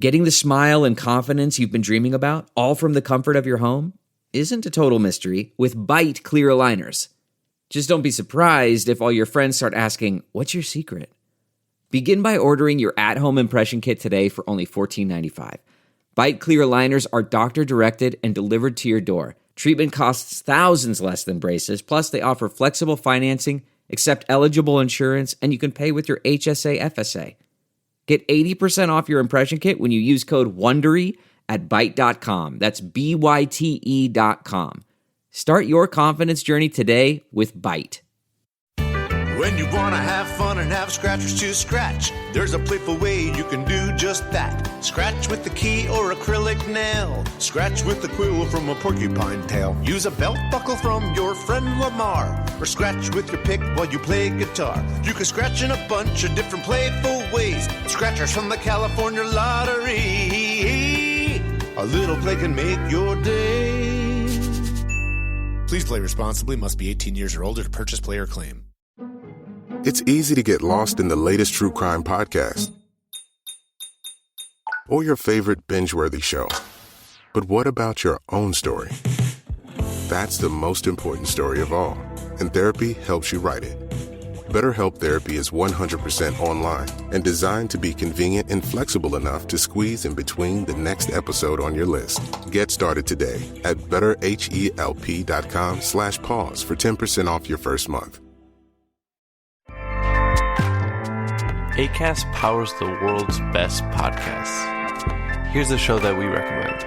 Getting the smile and confidence you've been dreaming about, all from the comfort of your home, isn't a total mystery with Bite clear aligners. Just don't be surprised if all your friends start asking, "What's your secret?" Begin by ordering your at-home impression kit today for only $14.95. Bite clear aligners are doctor-directed and delivered to your door. Treatment costs thousands less than braces, plus they offer flexible financing, accept eligible insurance, and you can pay with your HSA FSA. Get 80% off your impression kit when you use code WONDERY at Byte.com. That's BYTE.com. Start your confidence journey today with Byte. When you want to have fun and have scratchers to scratch, there's a playful way you can do just that. Scratch with the key or acrylic nail. Scratch with the quill from a porcupine tail. Use a belt buckle from your friend Lamar. Or scratch with your pick while you play guitar. You can scratch in a bunch of different playful ways. Scratchers from the California Lottery. A little play can make your day. Please play responsibly. Must be 18 years or older to purchase, play, or claim. It's easy to get lost in the latest true crime podcast or your favorite binge-worthy show. But what about your own story? That's the most important story of all, and therapy helps you write it. BetterHelp Therapy is 100% online and designed to be convenient and flexible enough to squeeze in between the next episode on your list. Get started today at betterhelp.com/pause for 10% off your first month. Acast powers the world's best podcasts. Here's a show that we recommend.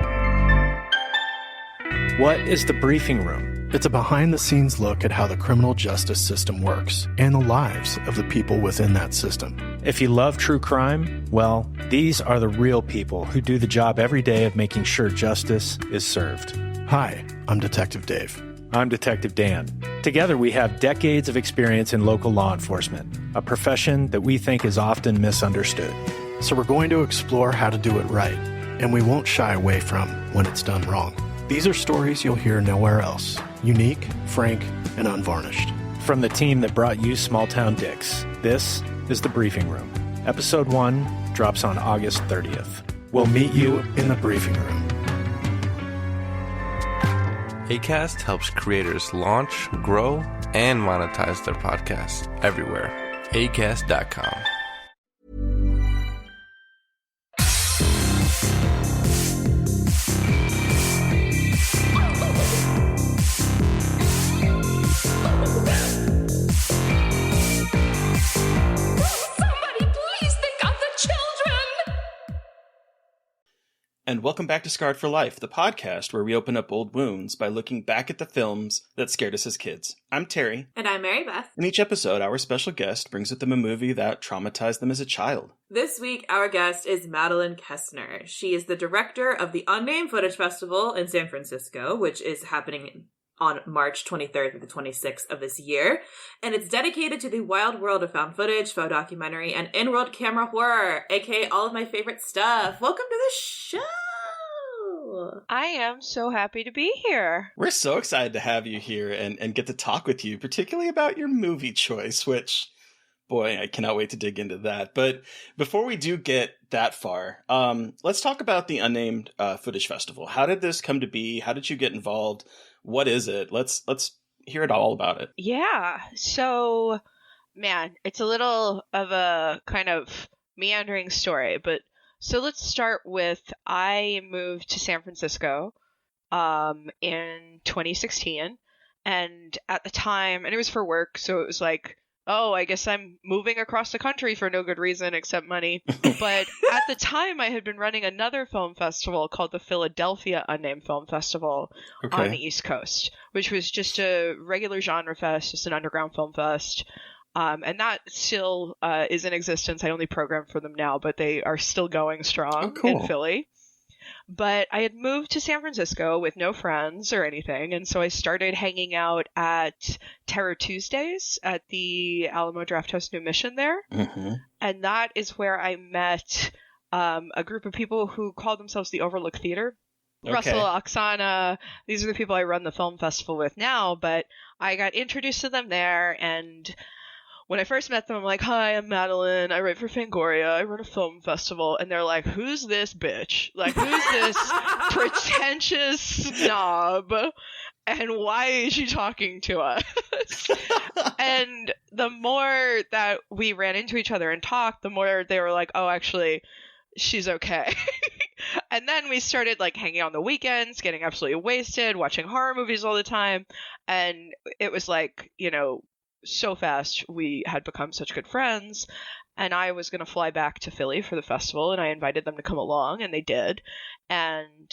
What is The Briefing Room? It's a behind-the-scenes look at how the criminal justice system works and the lives of the people within that system. If you love true crime, well, these are the real people who do the job every day of making sure justice is served. Hi, I'm Detective Dave. I'm Detective Dan. Together, we have decades of experience in local law enforcement, a profession that we think is often misunderstood. So we're going to explore how to do it right, and we won't shy away from when it's done wrong. These are stories you'll hear nowhere else. Unique, frank, and unvarnished. From the team that brought you Small Town Dicks, this is The Briefing Room. Episode 1 drops on August 30th. We'll meet you in the briefing room. Acast helps creators launch, grow, and monetize their podcasts everywhere. Acast.com. And welcome back to Scarred for Life, the podcast where we open up old wounds by looking back at the films that scared us as kids. I'm Terry. And I'm Mary Beth. In each episode, our special guest brings with them a movie that traumatized them as a child. This week, our guest is Madeleine Koestner. She is the director of the Unnamed Footage Festival in San Francisco, which is happening on March 23rd to the 26th of this year. And it's dedicated to the wild world of found footage, faux documentary, and in-world camera horror, aka all of my favorite stuff. Welcome to the show! I am so happy to be here. We're so excited to have you here and get to talk with you, particularly about your movie choice, which, boy, I cannot wait to dig into that. But before we do get that far, let's talk about the Unnamed Footage Festival. How did this come to be? How did you get involved? What is it? Let's hear it all about it. Yeah. So, man, it's a little of a kind of meandering story, but so let's start with I moved to San Francisco in 2016, and at the time, and it was for work, so it was like, oh, I guess I'm moving across the country for no good reason except money. But at the time, I had been running another film festival called the Philadelphia Unnamed Film Festival on the East Coast, which was just a regular genre fest, just an underground film fest. And that still is in existence. I only program for them now, but they are still going strong in Philly. But I had moved to San Francisco with no friends or anything, and so I started hanging out at Terror Tuesdays at the Alamo Drafthouse New Mission there. Mm-hmm. And that is where I met a group of people who called themselves the Overlook Theater. Okay. Russell, Oksana, these are the people I run the film festival with now, but I got introduced to them there, and when I first met them, I'm like, hi, I'm Madeleine. I write for Fangoria. I run a film festival. And they're like, who's this bitch? Like, who's this pretentious snob? And why is she talking to us? And the more that we ran into each other and talked, the more they were like, oh, actually, she's okay. And then we started like hanging out on the weekends, getting absolutely wasted, watching horror movies all the time. And it was like, you know, so fast we had become such good friends. And I was going to fly back to Philly for the festival, and I invited them to come along, and they did. And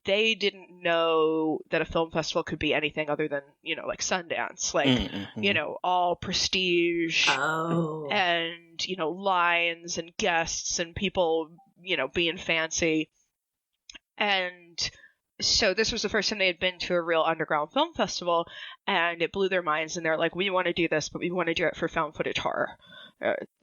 they didn't know that a film festival could be anything other than, you know, like Sundance, like, you know, all prestige and, you know, lines and guests and people, you know, being fancy. And so this was the first time they had been to a real underground film festival, and it blew their minds, and they're like, we want to do this, but we want to do it for found footage horror.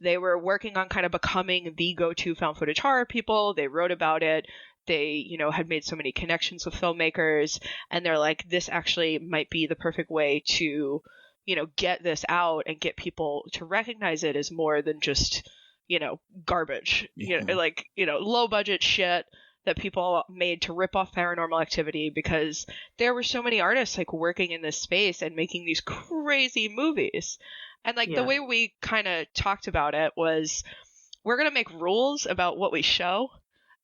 They were working on kind of becoming the go-to found footage horror people. They wrote about it. They, you know, had made so many connections with filmmakers, and they're like, this actually might be the perfect way to, you know, get this out and get people to recognize it as more than just, you know, garbage, you know, like, you know, low budget shit that people made to rip off Paranormal Activity, because there were so many artists like working in this space and making these crazy movies. And like the way we kind of talked about it was, we're going to make rules about what we show.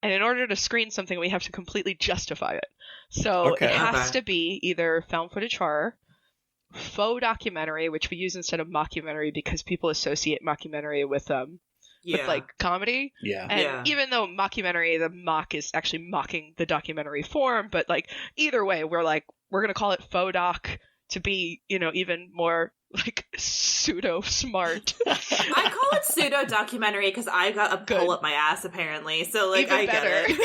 And in order to screen something, we have to completely justify it. So it has to be either found footage horror, faux documentary, which we use instead of mockumentary because people associate mockumentary with like comedy. And even though mockumentary, the mock is actually mocking the documentary form, but like either way, we're going to call it faux doc to be, you know, even more like pseudo smart. I call it pseudo documentary because I got a pull up my ass apparently. So like even I better. get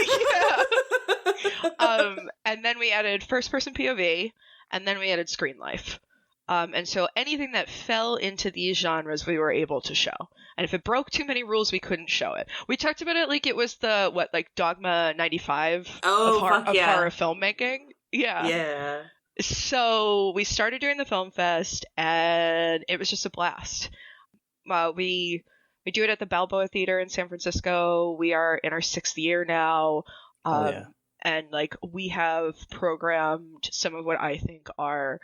it. And then we added first person POV, and then we added screen life. And so anything that fell into these genres we were able to show. And if it broke too many rules, we couldn't show it. We talked about it like it was the Dogma 95 of horror filmmaking. Yeah. So we started doing the film fest, and it was just a blast. We do it at the Balboa Theater in San Francisco. We are in our 6th year now. And like we have programmed some of what I think are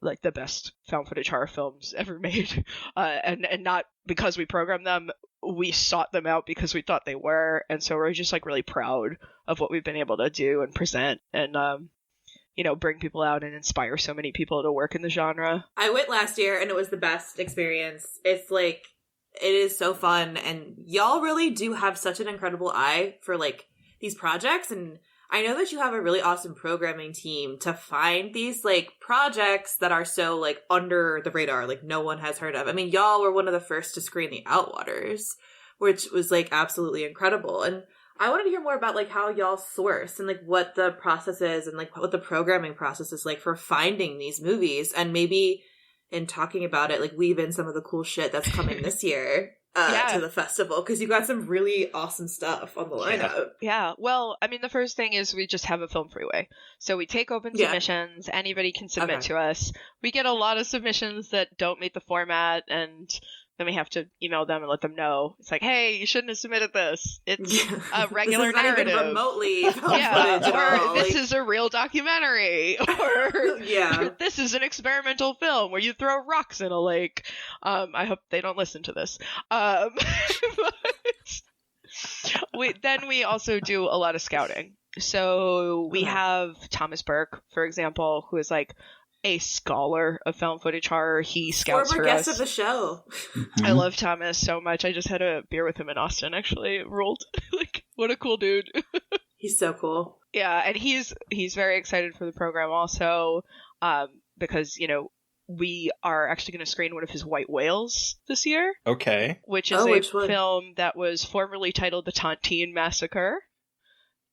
like the best found footage horror films ever made. And not because we programmed them, we sought them out because we thought they were. And so we're just like really proud of what we've been able to do and present, and you know, bring people out and inspire so many people to work in the genre. I went last year and it was the best experience. It's like, it is so fun, and y'all really do have such an incredible eye for like these projects. And I know that you have a really awesome programming team to find these like projects that are so like under the radar, like no one has heard of. I mean, y'all were one of the first to screen The Outwaters, which was like absolutely incredible. And I wanted to hear more about like how y'all source and like what the process is and like what the programming process is like for finding these movies, and maybe in talking about it, like weave in some of the cool shit that's coming this year to the festival, because you got some really awesome stuff on the lineup. Yeah. Well, I mean, the first thing is we just have a film freeway. So we take open submissions. Anybody can submit to us. We get a lot of submissions that don't meet the format, and then we have to email them and let them know. It's like, hey, you shouldn't have submitted this. It's a regular this is narrative. Not even remotely footage or this is a real documentary. Or this is an experimental film where you throw rocks in a lake. I hope they don't listen to this. We also do a lot of scouting. So we have Thomas Burke, for example, who is like a scholar of found footage horror. He scouts for us. Former guest of the show. I love Thomas so much. I just had a beer with him in Austin, actually. It ruled. Like, what a cool dude. He's so cool. Yeah, and he's very excited for the program also, because, you know, we are actually going to screen one of his white whales this year. Okay. Which is a film that was formerly titled The Tontine Massacre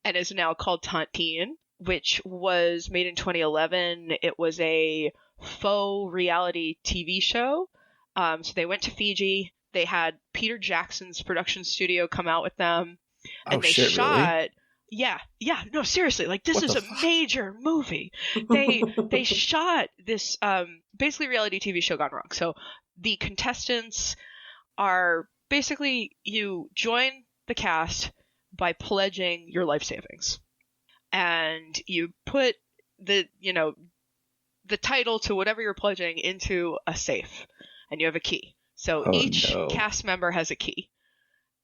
and is now called Tontine, which was made in 2011. It was a faux reality TV show. So they went to Fiji. They had Peter Jackson's production studio come out with them. And they shot Yeah, no, seriously, like this is a major movie. They shot this basically reality TV show gone wrong. So the contestants are basically, you join the cast by pledging your life savings, and you put the title to whatever you're pledging into a safe, and you have a key. So each cast member has a key,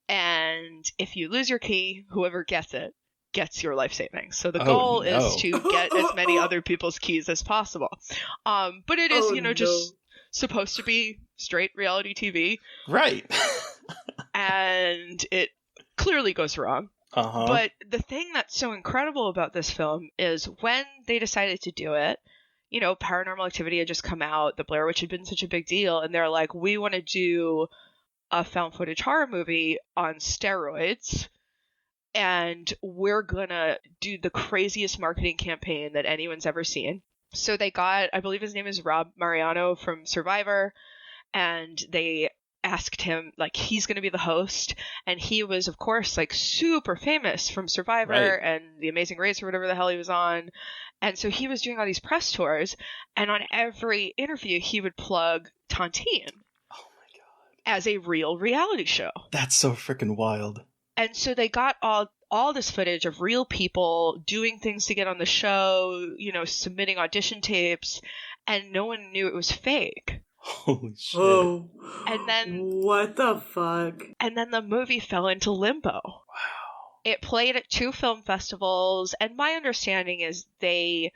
and if you lose your key, whoever gets it gets your life savings. So the goal is to get as many other people's keys as possible. But it is, just supposed to be straight reality TV. Right. And it clearly goes wrong. But the thing that's so incredible about this film is when they decided to do it, Paranormal Activity had just come out, the Blair Witch had been such a big deal, and they're like, we want to do a found footage horror movie on steroids, and we're gonna do the craziest marketing campaign that anyone's ever seen. So they got, I believe his name is Rob Mariano from Survivor, and they asked him, like, he's going to be the host, and he was, of course, like, super famous from Survivor and The Amazing Race or whatever the hell he was on, and so he was doing all these press tours, and on every interview he would plug Tontine as a real reality show. That's so freaking wild. And so they got all this footage of real people doing things to get on the show, submitting audition tapes, and no one knew it was fake. Holy shit. Oh. And then what the fuck? And then the movie fell into limbo. Wow. It played at 2 film festivals, and my understanding is they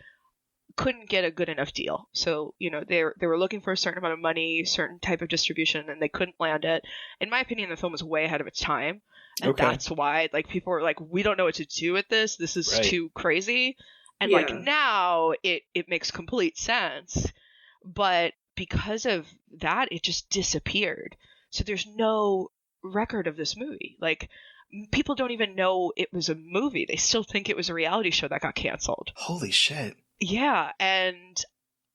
couldn't get a good enough deal. So, they were looking for a certain amount of money, certain type of distribution, and they couldn't land it. In my opinion, the film was way ahead of its time. And that's why, like, people were like, we don't know what to do with this. This is too crazy. And like now it makes complete sense. But because of that, it just disappeared. So there's no record of this movie. Like, people don't even know it was a movie. They still think it was a reality show that got canceled. Holy shit. Yeah. And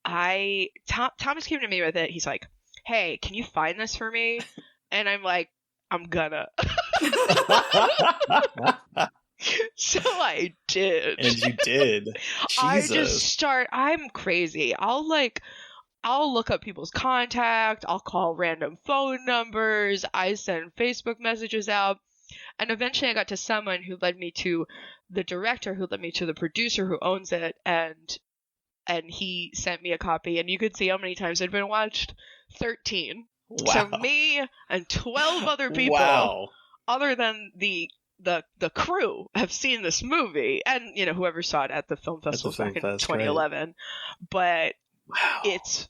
Thomas came to me with it. He's like, hey, can you find this for me? And I'm like, I'm gonna. So I did. And you did. Jesus. I'm crazy. I'll look up people's contact. I'll call random phone numbers. I send Facebook messages out. And eventually I got to someone who led me to the director, who led me to the producer who owns it. And he sent me a copy. And you could see how many times it had been watched. 13. Wow. So me and 12 other people, other than the crew, have seen this movie, and whoever saw it at the film festival back in 2011. Right. But it's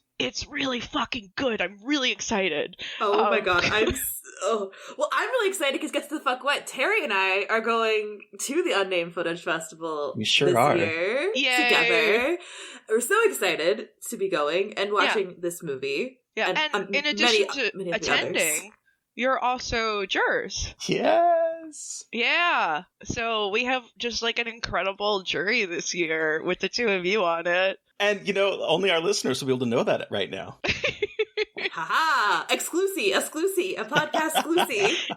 really fucking good. I'm really excited. Oh my god, I'm really excited because guess the fuck what? Terry and I are going to the Unnamed Footage Festival this year. Yay. Together. We're so excited to be going and watching this movie. Yeah, and in addition to attending, you're also jurors. Yes. Yeah. So we have just like an incredible jury this year with the 2 of you on it. And, only our listeners will be able to know that right now. Haha! Exclusive, a podcast exclusive.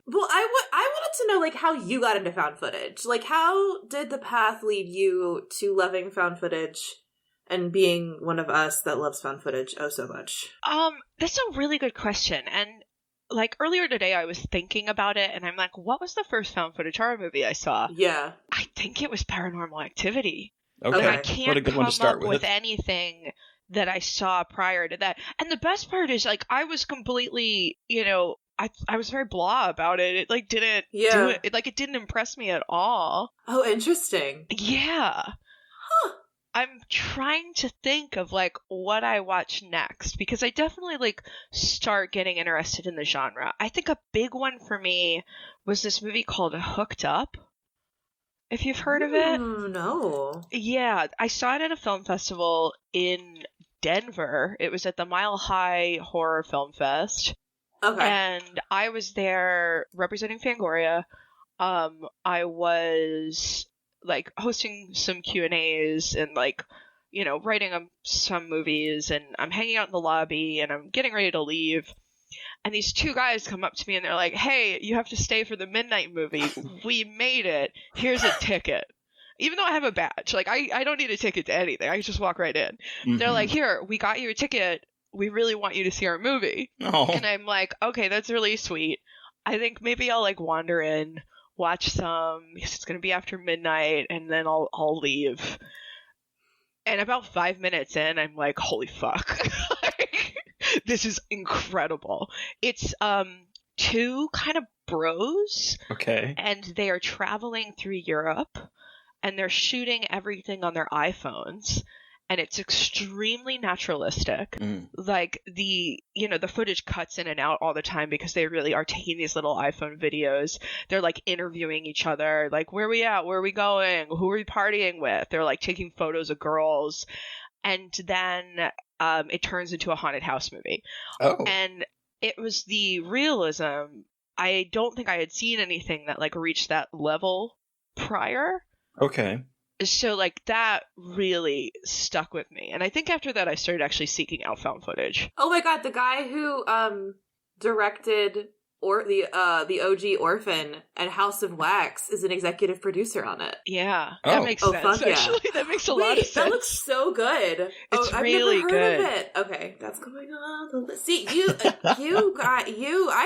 Well, I wanted to know, like, how you got into found footage. Like, how did the path lead you to loving found footage and being one of us that loves found footage so much? That's a really good question. And like earlier today I was thinking about it, and I'm like, what was the first found footage horror movie I saw? Yeah. I think it was Paranormal Activity. Okay. And I can't come up with anything that I saw prior to that. And the best part is, like, I was completely, I was very blah about it. It like didn't do it. It didn't impress me at all. Oh, interesting. Yeah. Huh. I'm trying to think of like what I watch next, because I definitely like start getting interested in the genre. I think a big one for me was this movie called Hooked Up. If you've heard of it. No. Yeah, I saw it at a film festival in Denver. It was at the Mile High Horror Film Fest. Okay. And I was there representing Fangoria. I was like hosting some Q&As and like, writing some movies, and I'm hanging out in the lobby and I'm getting ready to leave. And these two guys come up to me and they're like, hey, you have to stay for the midnight movie. We made it. Here's a ticket. Even though I have a badge, like I don't need a ticket to anything. I just walk right in. Mm-hmm. They're like, here, we got you a ticket. We really want you to see our movie. Oh. And I'm like, okay, that's really sweet. I think maybe I'll like wander in, watch some, because it's going to be after midnight, and then I'll leave. And about 5 minutes in, I'm like, holy fuck. Like, this is incredible. It's two kind of bros. Okay. And they are traveling through Europe, and they're shooting everything on their iPhones. And it's extremely naturalistic. Like the footage cuts in and out all the time because they really are taking these little iPhone videos. They're like interviewing each other, like, where are we at? Where are we going? Who are we partying with? They're like taking photos of girls. And then it turns into a haunted house movie. Oh. And it was the realism. I don't think I had seen anything that like reached that level prior. Okay. So, like, that really stuck with me. And I think after that, I started actually seeking out found footage. Oh my god, the guy who directed the OG Orphan and House of Wax is an executive producer on it. Yeah, that makes sense, fuck actually. Yeah. That makes a lot of sense. That looks so good. It's I've really never heard good. of it. Okay, that's going on the list. See, I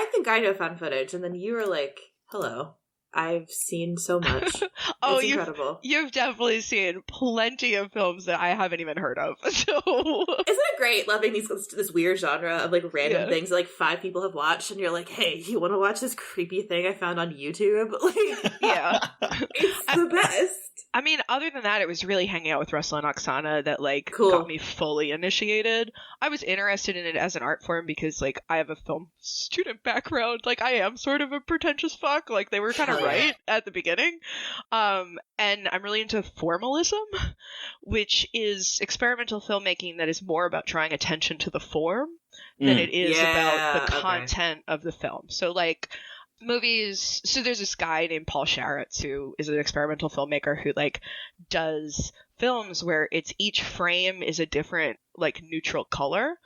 think I know found footage, and then you were like, hello. I've seen so much. Oh, it's incredible. You've definitely seen plenty of films that I haven't even heard of. So isn't it great loving this weird genre of like random things that like 5 people have watched, and you're like, hey, you want to watch this creepy thing I found on YouTube? Like, yeah, it's the best. I mean, other than that, it was really hanging out with Russell and Oksana that like got me fully initiated. I was interested in it as an art form because like I have a film student background. Like I am sort of a pretentious fuck. Like they were kind of right at the beginning. And I'm really into formalism, which is experimental filmmaking that is more about drawing attention to the form than it is about the content of the film. So like movies, so there's this guy named Paul Sharretts who is an experimental filmmaker who like does films where it's each frame is a different like neutral color,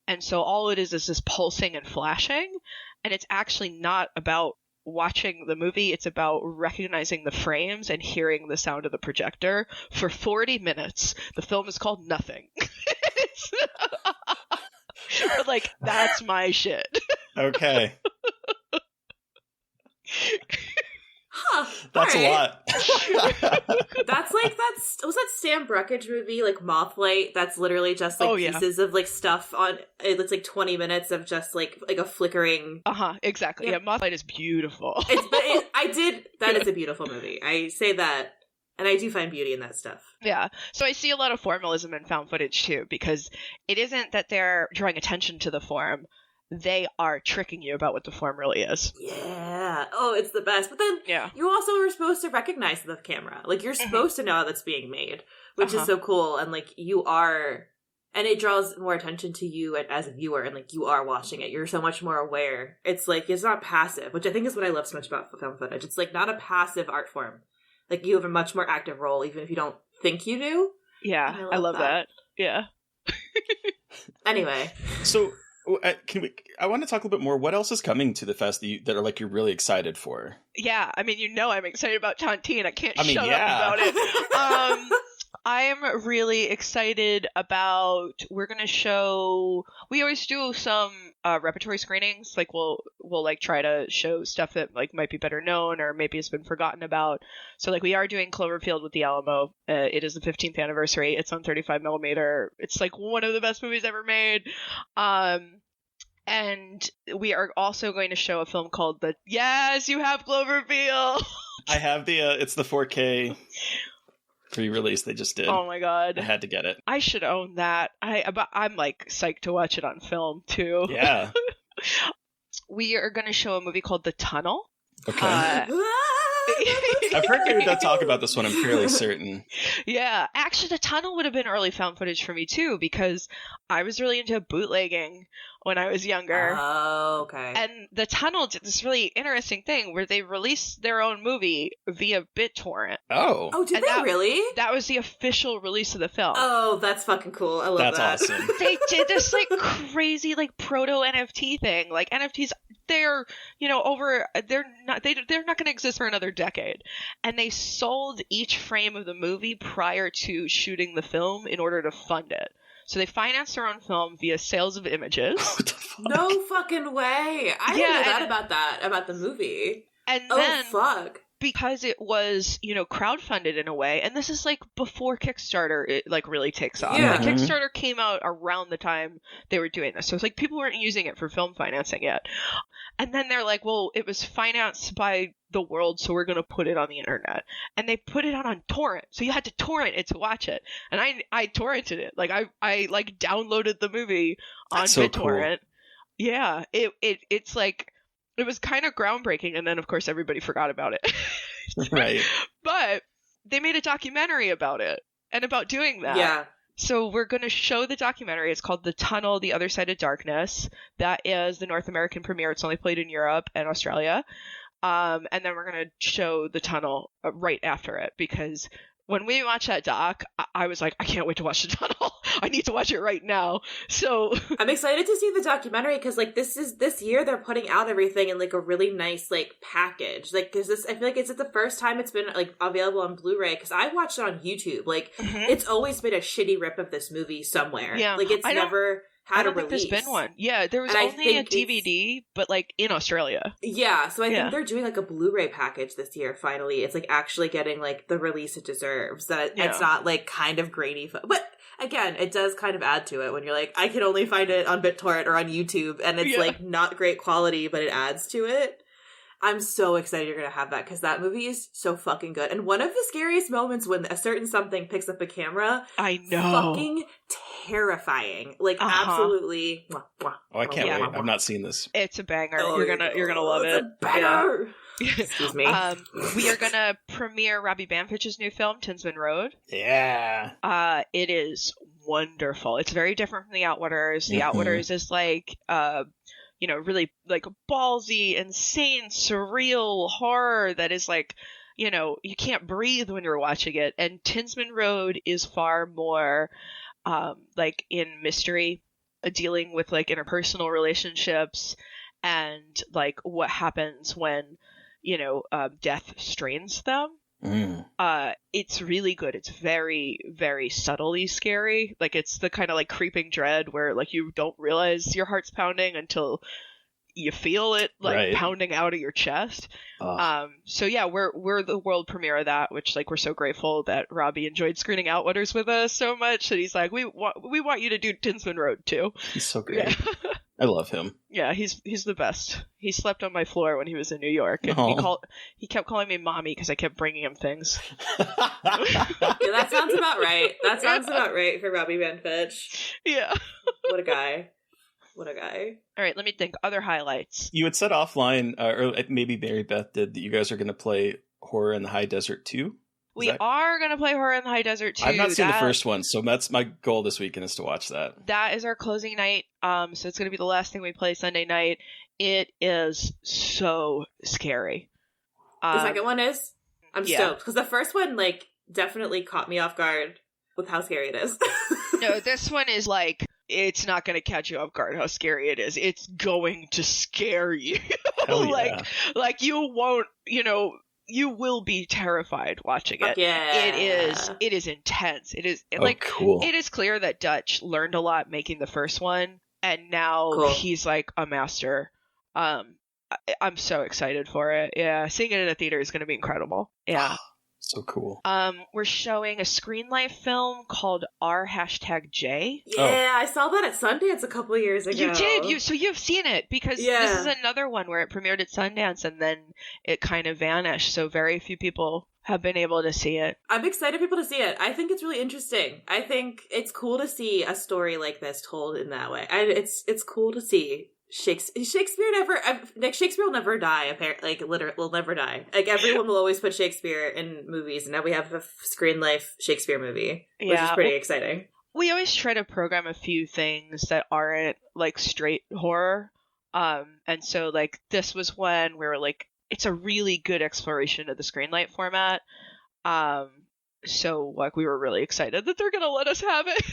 and so all it is this pulsing and flashing, and it's actually not about watching the movie, it's about recognizing the frames and hearing the sound of the projector for 40 minutes. The film is called Nothing. But like that's my shit. Okay. Huh. That's a lot. Was that Stan Brakhage movie, like Mothlight? That's literally just like pieces of like stuff on. It's like 20 minutes of just like a flickering. Exactly. Yeah, Mothlight is beautiful. That is a beautiful movie. I say that, and I do find beauty in that stuff. Yeah. So I see a lot of formalism in found footage too, because it isn't that they're drawing attention to the form. They are tricking you about what the form really is. Yeah. Oh, it's the best. But then you also are supposed to recognize the camera. Like, you're supposed to know how that's being made, which is so cool. And, like, you are... And it draws more attention to you as a viewer, and, like, you are watching it. You're so much more aware. It's, like, it's not passive, which I think is what I love so much about film footage. It's, like, not a passive art form. Like, you have a much more active role, even if you don't think you do. Yeah, I love that. Yeah. Anyway. So... I want to talk a little bit more. What else is coming to the fest that are like you're really excited for? Yeah, I mean, I'm excited about Tontine. I can't shut up about it. I am really excited about. We're gonna show. We always do some repertory screenings. Like we'll like try to show stuff that like might be better known or maybe has been forgotten about. So like we are doing Cloverfield with the Alamo. It is the 15th anniversary. It's on 35mm. It's like one of the best movies ever made. And we are also going to show a film called Yes, you have Cloverfield. I have it's the 4K pre-release they just did. Oh my god. I had to get it. I should own that. I'm like psyched to watch it on film too. Yeah. We are going to show a movie called The Tunnel. Okay. I've heard you talk about this one, I'm fairly certain. Yeah, actually, the tunnel would have been early found footage for me too, because I was really into bootlegging when I was younger. Oh, okay. And the tunnel did this really interesting thing where they released their own movie via BitTorrent. Oh, Did they really? That was the official release of the film. Oh, that's fucking cool. I love that. that's awesome. They did this like crazy like proto NFT thing. Like NFTs, they're they're not going to exist for another decade, and they sold each frame of the movie prior to shooting the film in order to fund it. So they financed their own film via sales of images. What the fuck? No fucking way. I didn't know about the movie. And then fuck. Because it was, crowdfunded in a way, and this is like before Kickstarter it like really takes off. Yeah. Like, Kickstarter came out around the time they were doing this. So it's like people weren't using it for film financing yet. And then they're like, well, it was financed by the world, so we're going to put it on the internet. And they put it on torrent. So you had to torrent it to watch it. And I torrented it. Like I like downloaded the movie on That's so BitTorrent. cool. Yeah, it's like it was kind of groundbreaking, and then of course everybody forgot about it. Right. But they made a documentary about it and about doing that. Yeah. So we're going to show the documentary. It's called The Tunnel, The Other Side of Darkness. That is the North American premiere. It's only played in Europe and Australia. And then we're going to show The Tunnel right after it, because when we watched that doc, I was like, I can't wait to watch The Tunnel. I need to watch it right now. So I'm excited to see the documentary, because like this year they're putting out everything in like a really nice like package. Like, because I feel like it's the first time it's been like available on Blu-ray, because I watched it on YouTube. Like it's always been a shitty rip of this movie somewhere. Yeah. Like it's never had I don't a think release. there's been one. Yeah, there was And I only a think DVD, but like in Australia. Yeah, so I think they're doing like a Blu-ray package this year. Finally, it's like actually getting like the release it deserves. That it's not like kind of grainy, but again, it does kind of add to it when you're like, I can only find it on BitTorrent or on YouTube, and it's like not great quality, but it adds to it. I'm so excited you're going to have that, because that movie is so fucking good. And one of the scariest moments when a certain something picks up a camera. I know. Fucking terrifying. Like, absolutely. Oh, I can't wait. I've not seen this. It's a banger. You're gonna love it. It's a banger. Excuse me. We are gonna premiere Robbie Banfich's new film, Tinsman Road. Yeah. It is wonderful. It's very different from The Outwarders. The Outwarders is like, really like ballsy, insane, surreal horror that is like, you can't breathe when you're watching it. And Tinsman Road is far more like in mystery, dealing with like interpersonal relationships and like what happens when, death strains them. It's really good. It's very, very subtly scary. Like it's the kind of like creeping dread where like you don't realize your heart's pounding until you feel it like pounding out of your chest. So yeah, we're the world premiere of that, which like we're so grateful that Robbie enjoyed screening Outwarders with us so much that he's like, we want you to do Tinsman Road too. He's so great. Yeah. I love him. Yeah, he's the best. He slept on my floor when he was in New York, and he kept calling me mommy because I kept bringing him things. Yeah, that sounds about right. That sounds about right for Robbie Banfitch. Yeah. What a guy. What a guy. All right, let me think. Other highlights. You had said offline, or maybe Mary Beth did, that you guys are going to play Horror in the High Desert 2? We are going to play Horror in the High Desert 2. I've not seen the first one, so that's my goal this weekend is to watch that. That is our closing night. So it's going to be the last thing we play Sunday night. It is so scary. The second one is? I'm stoked. Because the first one, like, definitely caught me off guard with how scary it is. No, this one is like, it's not going to catch you off guard how scary it is. It's going to scare you. Hell yeah. like you won't, you will be terrified watching it. Yeah. It is intense. It is cool. It is clear that Dutch learned a lot making the first one, and now he's like a master. I'm so excited for it. Yeah, seeing it in a theater is going to be incredible. Yeah. So cool. We're showing a Screen Life film called R#J. Yeah, I saw that at Sundance a couple of years ago. You did. So you've seen it, because this is another one where it premiered at Sundance and then it kind of vanished. So very few people have been able to see it. I'm excited for people to see it. I think it's really interesting. I think it's cool to see a story like this told in that way. It's cool to see Shakespeare will never die, apparently. Like, literally, will never die. Like, everyone will always put Shakespeare in movies, and now we have a Screen Life Shakespeare movie, which is pretty exciting. We always try to program a few things that aren't, like, straight horror. And so, like, this was when we were like, it's a really good exploration of the Screenlight format. So, like, we were really excited that they're going to let us have it.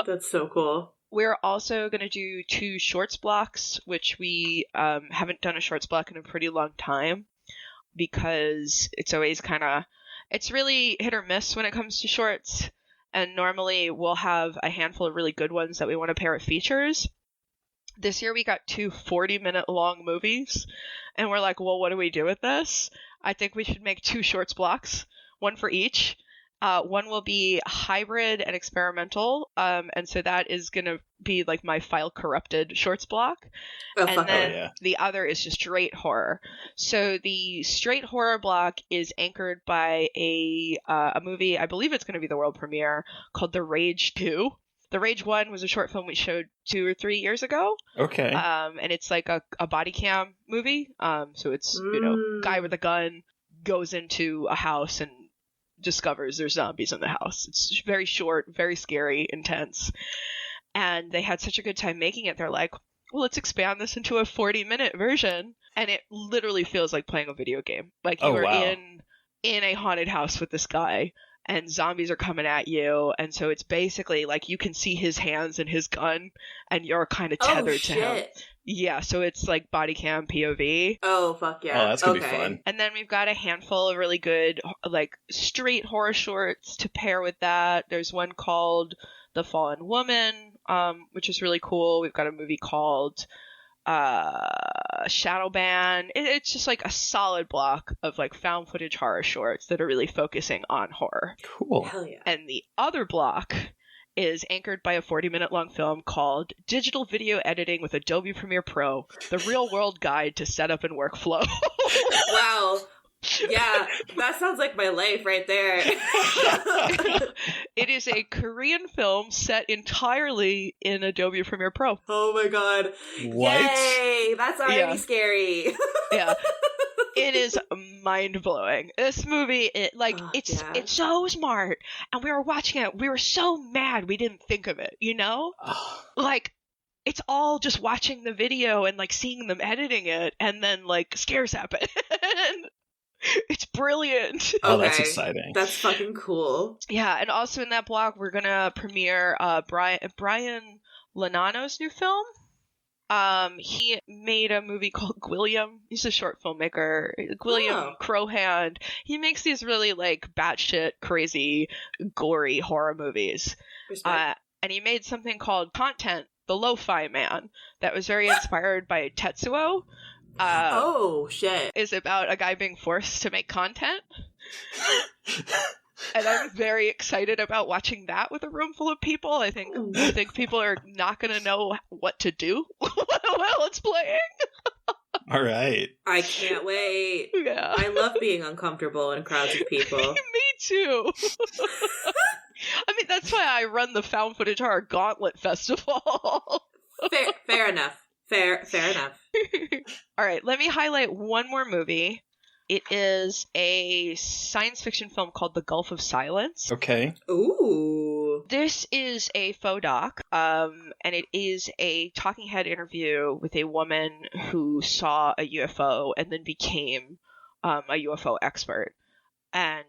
That's so cool. We're also going to do 2 shorts blocks, which we haven't done a shorts block in a pretty long time, because it's always it's really hit or miss when it comes to shorts. And normally we'll have a handful of really good ones that we want to pair with features. This year we got 2 40-minute long movies, and we're like, well, what do we do with this? I think we should make 2 shorts blocks, one for each. One will be hybrid and experimental, and so that is going to be like my file corrupted shorts block. The other is just straight horror. So the straight horror block is anchored by a movie, I believe it's going to be the world premiere, called The Rage 2. The Rage 1 was a short film we showed 2 or 3 years ago. Okay. And it's like a body cam movie. So it's, guy with a gun goes into a house and discovers there's zombies in the house. It's very short, very scary, intense. And they had such a good time making it. They're like, well, let's expand this into a 40-minute version. And it literally feels like playing a video game. Like you are in a haunted house with this guy, and zombies are coming at you. And so it's basically like you can see his hands and his gun, and you're kind of tethered to him. Yeah, so it's like body cam POV. Oh, fuck yeah. Oh, that's gonna be fun. And then we've got a handful of really good, like, straight horror shorts to pair with that. There's one called The Fallen Woman, which is really cool. We've got a movie called Shadowban. It's just like a solid block of like found footage horror shorts that are really focusing on horror. Cool. Hell yeah. And the other block is anchored by a 40-minute long film called Digital Video Editing with Adobe Premiere Pro, the real world guide to setup and workflow. Wow. Yeah, that sounds like my life right there. It is a Korean film set entirely in Adobe Premiere Pro. Oh my god. What? Yay! That's already scary. Yeah. It is mind-blowing. This movie, it's so smart. And we were watching it, we were so mad we didn't think of it, you know? Like, it's all just watching the video and, like, seeing them editing it, and then, like, scares happen. It's brilliant. Oh, that's exciting. That's fucking cool. Yeah, and also in that block, we're gonna premiere Brian Lanano's new film. He made a movie called Gwilliam. He's a short filmmaker. Gwilliam Crowhand. He makes these really, like, batshit crazy, gory horror movies. And he made something called Content, the Lo-Fi Man, that was very inspired by Tetsuo. Oh, shit. Is about a guy being forced to make content. And I'm very excited about watching that with a room full of people. I think people are not going to know what to do while it's playing. All right. I can't wait. Yeah. I love being uncomfortable in crowds of people. Me too. I mean, that's why I run the Found Footage Horror Gauntlet Festival. Fair enough. Fair enough. All right, let me highlight one more movie. It is a science fiction film called The Gulf of Silence. Okay. Ooh. This is a faux doc, and it is a talking head interview with a woman who saw a UFO and then became a UFO expert. And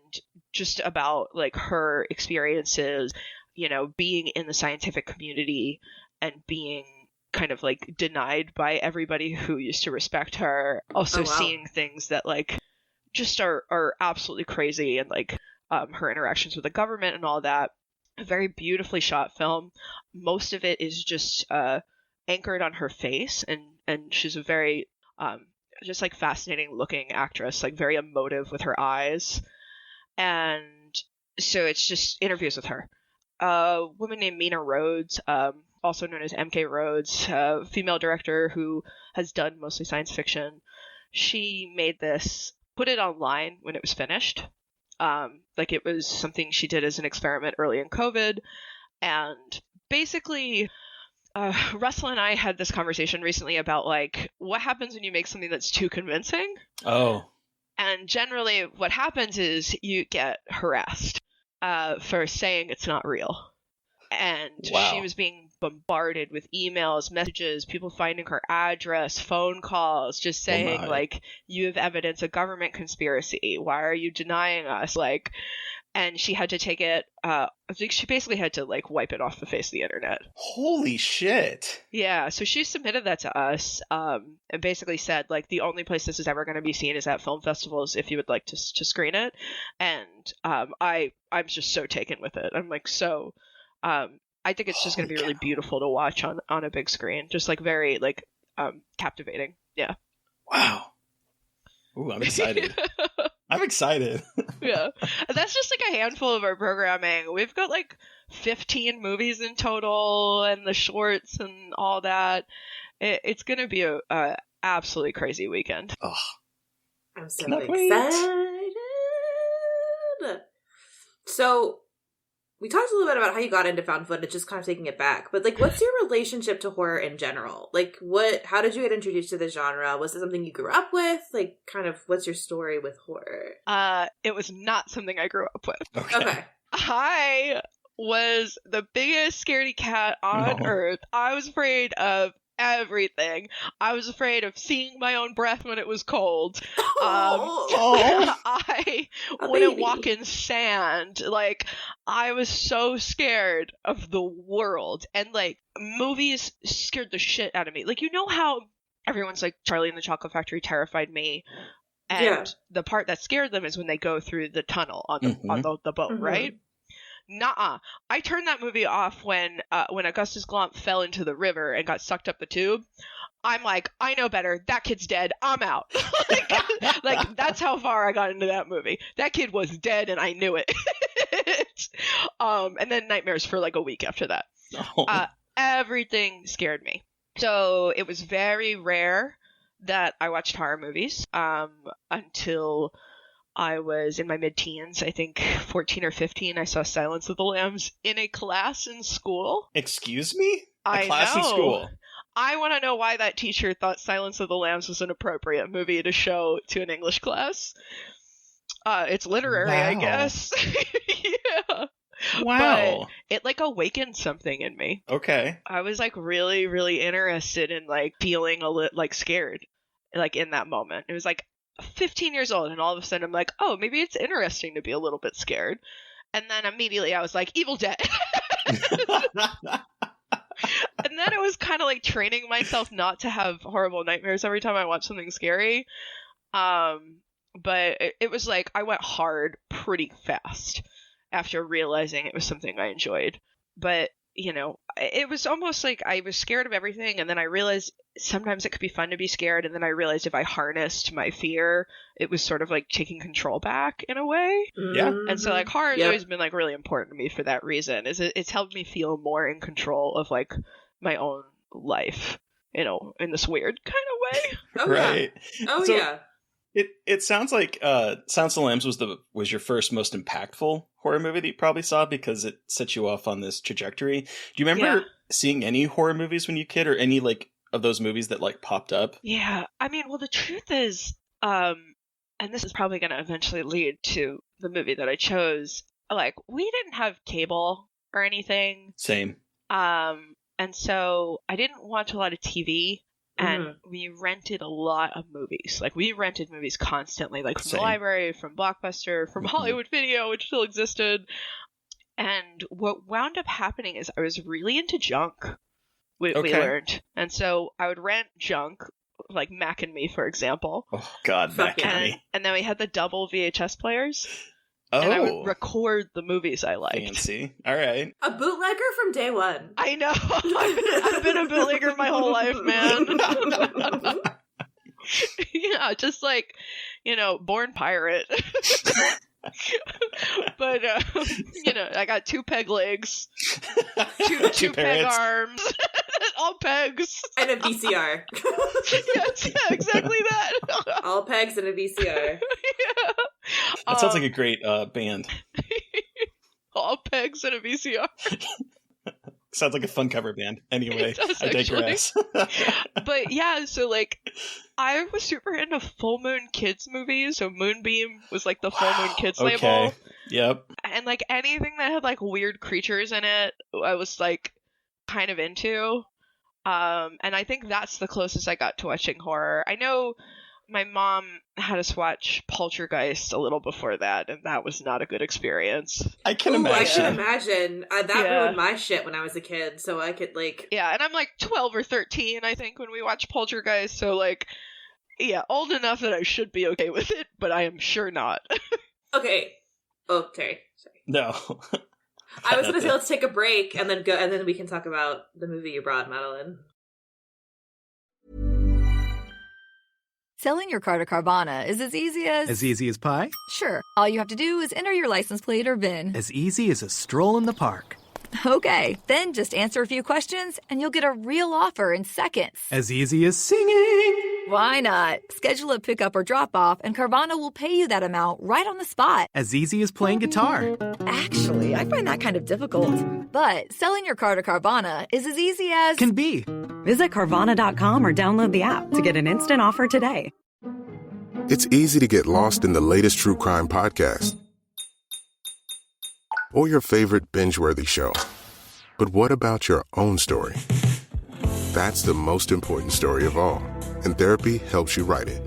just about, like, her experiences, you know, being in the scientific community and being kind of, like, denied by everybody who used to respect her. Also seeing things that, like, just are absolutely crazy, and, like, her interactions with the government and all that. A very beautifully shot film. Most of it is just anchored on her face, and she's a very just, like, fascinating looking actress, like, very emotive with her eyes. And so it's just interviews with her. A woman named Mina Rhodes, also known as MK Rhodes, a female director who has done mostly science fiction. She made this, put it online when it was finished. Like, it was something she did as an experiment early in COVID. And basically, Russell and I had this conversation recently about like what happens when you make something that's too convincing. Oh. And generally what happens is you get harassed for saying it's not real. And Wow. she was being bombarded with emails, messages, people finding her address, phone calls, just saying like, you have evidence of government conspiracy. Why are you denying us? Like, and she had to take it, I think she basically had to like wipe it off the face of the internet. Holy shit. Yeah, so she submitted that to us, and basically said like the only place this is ever going to be seen is at film festivals if you would like to screen it. And I'm just so taken with it. I'm like so I think it's just going to be really beautiful to watch on a big screen. Just like very like captivating. Yeah. Wow. Ooh, I'm excited. I'm excited. Yeah. And that's just like a handful of our programming. We've got like 15 movies in total and the shorts and all that. It's going to be a absolutely crazy weekend. Oh, I'm so excited. So we talked a little bit about how you got into found footage, just kind of taking it back. But like, what's your relationship to horror in general? Like, how did you get introduced to the genre? Was it something you grew up with? Like, kind of, what's your story with horror? It was not something I grew up with. Okay. I was the biggest scaredy cat on earth. I was afraid of everything. I was afraid of seeing my own breath when it was cold. I wouldn't walk in sand. Like, I was so scared of the world. And, like, movies scared the shit out of me. Like, you know how everyone's like, Charlie and the Chocolate Factory terrified me. And the part that scared them is when they go through the tunnel on the boat, right? Nuh-uh. I turned that movie off when Augustus Glomp fell into the river and got sucked up the tube. I'm like, I know better. That kid's dead. I'm out. like, that's how far I got into that movie. That kid was dead and I knew it. And then nightmares for like a week after that. Everything scared me. So it was very rare that I watched horror movies until I was in my mid-teens, I think 14 or 15. I saw Silence of the Lambs in a class in school. Excuse me? I class know. in school? I want to know why that teacher thought Silence of the Lambs was an appropriate movie to show to an English class. It's literary, I guess. Yeah. Wow. But it like awakened something in me. Okay. I was like really, really interested in like feeling like scared, like in that moment. It was like 15 years old, and all of a sudden I'm like, oh, maybe it's interesting to be a little bit scared. And then immediately I was like, Evil Dead. And then it was kind of like training myself not to have horrible nightmares every time I watch something scary. But it was like I went hard pretty fast after realizing it was something I enjoyed. But, you know, it was almost like I was scared of everything, and then I realized sometimes it could be fun to be scared, and then I realized if I harnessed my fear, it was sort of like taking control back in a way. Yeah. And so like horror has always been like really important to me for that reason. It's helped me feel more in control of like my own life, you know, in this weird kind of way. Oh, right. Yeah. Oh, so yeah. It sounds like Silence of the Lambs was your first most impactful horror movie that you probably saw because it set you off on this trajectory. Do you remember seeing any horror movies when you were a kid, or any like of those movies that like popped up? Yeah. I mean, well, the truth is, and this is probably going to eventually lead to the movie that I chose. Like, we didn't have cable or anything. Same. And so I didn't watch a lot of TV. And we rented a lot of movies. Like, we rented movies constantly, like from the library, from Blockbuster, from Hollywood Video, which still existed. And what wound up happening is I was really into junk, we learned. And so I would rent junk, like Mac and Me, for example. Oh, God, Mac and Me. And then we had the double VHS players. Oh. And I would record the movies I liked. Fancy. All right. A bootlegger from day one. I know. I've been a bootlegger my whole life, man. Yeah, just like, you know, born pirate. But, you know, I got 2 peg legs, two peg arms, all pegs. And a VCR. Yes, yeah, exactly that. All pegs and a VCR. Yeah. That sounds like a great band. All pegs and a VCR. Sounds like a fun cover band. Anyway, does, I digress. But yeah, so like I was super into full moon kids movies. So Moonbeam was like the full moon kids label. Yep. And like anything that had like weird creatures in it, I was like kind of into. And I think that's the closest I got to watching horror. I know my mom had us watch Poltergeist a little before that, and that was not a good experience. I can imagine. That ruined my shit when I was a kid, so I could like... Yeah, and I'm like 12 or 13, I think, when we watched Poltergeist, so like, yeah, old enough that I should be okay with it, but I am sure not. Okay. Oh, Terry. Sorry. No. I was gonna say let's take a break and then we can talk about the movie you brought, Madeleine. Selling your car to Carvana is as easy as... As easy as pie? Sure. All you have to do is enter your license plate or VIN. As easy as a stroll in the park. Okay, then just answer a few questions and you'll get a real offer in seconds. As easy as singing. Why not? Schedule a pickup or drop off and Carvana will pay you that amount right on the spot. As easy as playing guitar. Actually, I find that kind of difficult. But selling your car to Carvana is as easy as... Can be. Visit Carvana.com or download the app to get an instant offer today. It's easy to get lost in the latest true crime podcast or your favorite binge-worthy show. But what about your own story? That's the most important story of all, and therapy helps you write it.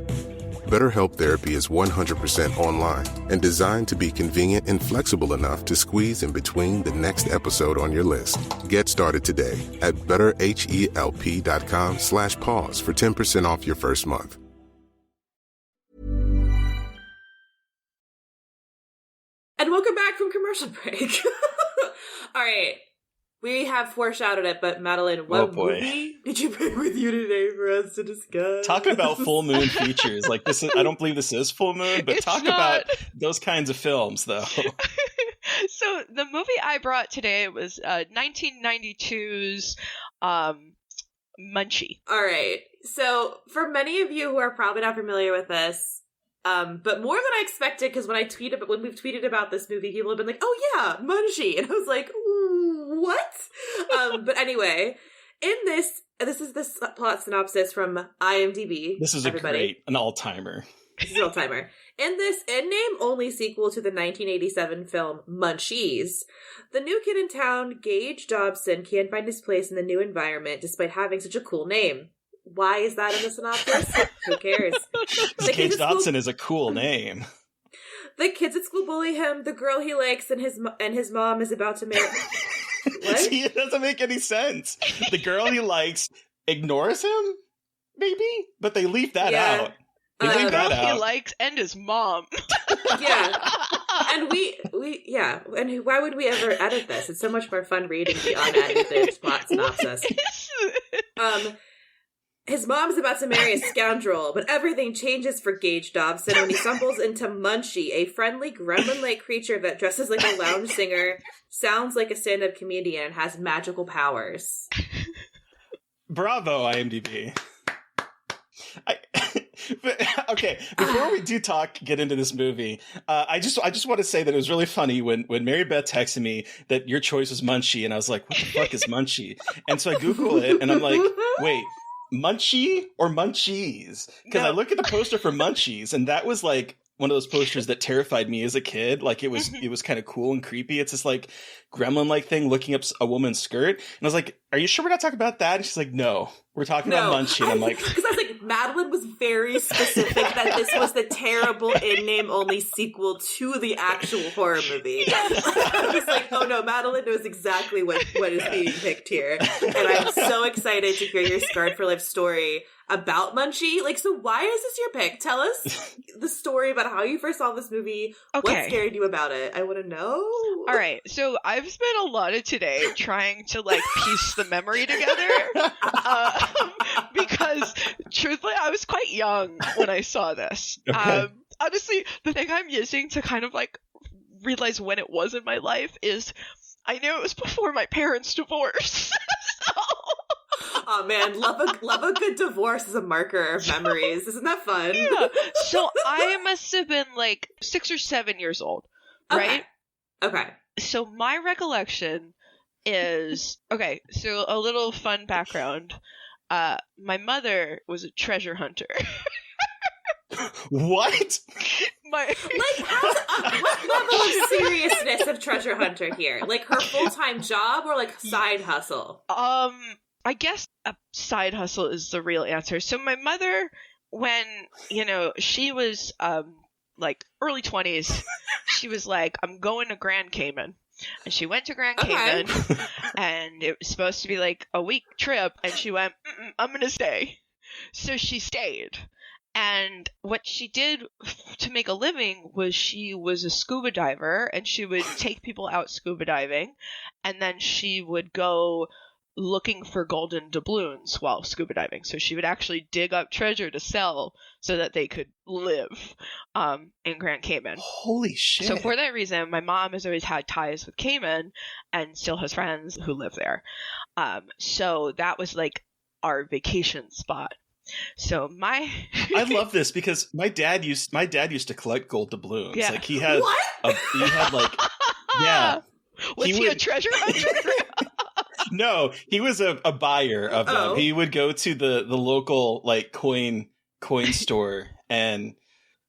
BetterHelp Therapy is 100% online and designed to be convenient and flexible enough to squeeze in between the next episode on your list. Get started today at betterhelp.com/pause for 10% off your first month. And welcome back from commercial break. All right. We have foreshadowed it, but Madeleine, what movie did you bring with you today for us to discuss? Talking about full moon features, like this I don't believe this is full moon, but talk about those kinds of films, though. So the movie I brought today was 1992's Munchie. All right. So for many of you who are probably not familiar with this, but more than I expected, because when we've tweeted about this movie, people have been like, "Oh yeah, Munchie," and I was like, "What?" But anyway, in this is this plot synopsis from IMDb. This is an all-timer. This is an all-timer. In this in-name-only sequel to the 1987 film Munchies, the new kid in town, Gage Dobson, can't find his place in the new environment despite having such a cool name. Why is that in the synopsis? Who cares? Gage Dobson is a cool name. The kids at school bully him. The girl he likes and his mom is about to marry. What? See, it doesn't make any sense. The girl he likes ignores him, maybe, but they leave that out. They leave that out. He likes and his mom. Yeah, and we and why would we ever edit this? It's so much more fun reading the unedited plot synopsis. His mom's about to marry a scoundrel, but everything changes for Gage Dobson when he stumbles into Munchie, a friendly gremlin-like creature that dresses like a lounge singer, sounds like a stand-up comedian, and has magical powers. Bravo, IMDb. Okay, before we do get into this movie, I just want to say that it was really funny when Mary Beth texted me that your choice was Munchie, and I was like, what the fuck is Munchie? And so I Google it, and I'm like, wait, Munchie or Munchies? Because I look at the poster for Munchies, and that was like one of those posters that terrified me as a kid. Like it was kind of cool and creepy. It's this like gremlin-like thing looking up a woman's skirt, and I was like, "Are you sure we're not talking about that?" And she's like, "No, we're talking about Munchie." And I'm like, because I was like, Madeleine was very specific that this was the terrible in-name only sequel to the actual horror movie. I was like, oh no, Madeleine knows exactly what is being picked here, and I'm so excited to hear your Scarred for Life story about Munchie. Like, so why is this your pick? Tell us the story about how you first saw this movie. Okay. What scared you about it? I want to know. All right, so I've spent a lot of today trying to like piece the memory together because truthfully I was quite young when I saw this. Okay. Honestly, the thing I'm using to kind of like realize when it was in my life is I knew it was before my parents' divorce. Oh man, love a good divorce is a marker of memories. Isn't that fun? Yeah. So I must have been like 6 or 7 years old, right? Okay. So my recollection is, okay, so a little fun background. My mother was a treasure hunter. What? What level of seriousness of treasure hunter here? Like her full-time job or like side hustle? I guess a side hustle is the real answer. So my mother, when, she was like early 20s, she was like, I'm going to Grand Cayman. And she went to Grand Cayman, and it was supposed to be like a week trip, and she went, I'm going to stay. So she stayed. And what she did to make a living was she was a scuba diver, and she would take people out scuba diving, and then she would go looking for golden doubloons while scuba diving. So she would actually dig up treasure to sell so that they could live in Grand Cayman. Holy shit. So for that reason, my mom has always had ties with Cayman and still has friends who live there. So that was like our vacation spot. So I love this because my dad used to collect gold doubloons. Yeah. Like he had yeah. Was he a treasure hunter? No, he was a buyer of them. He would go to the local like coin store and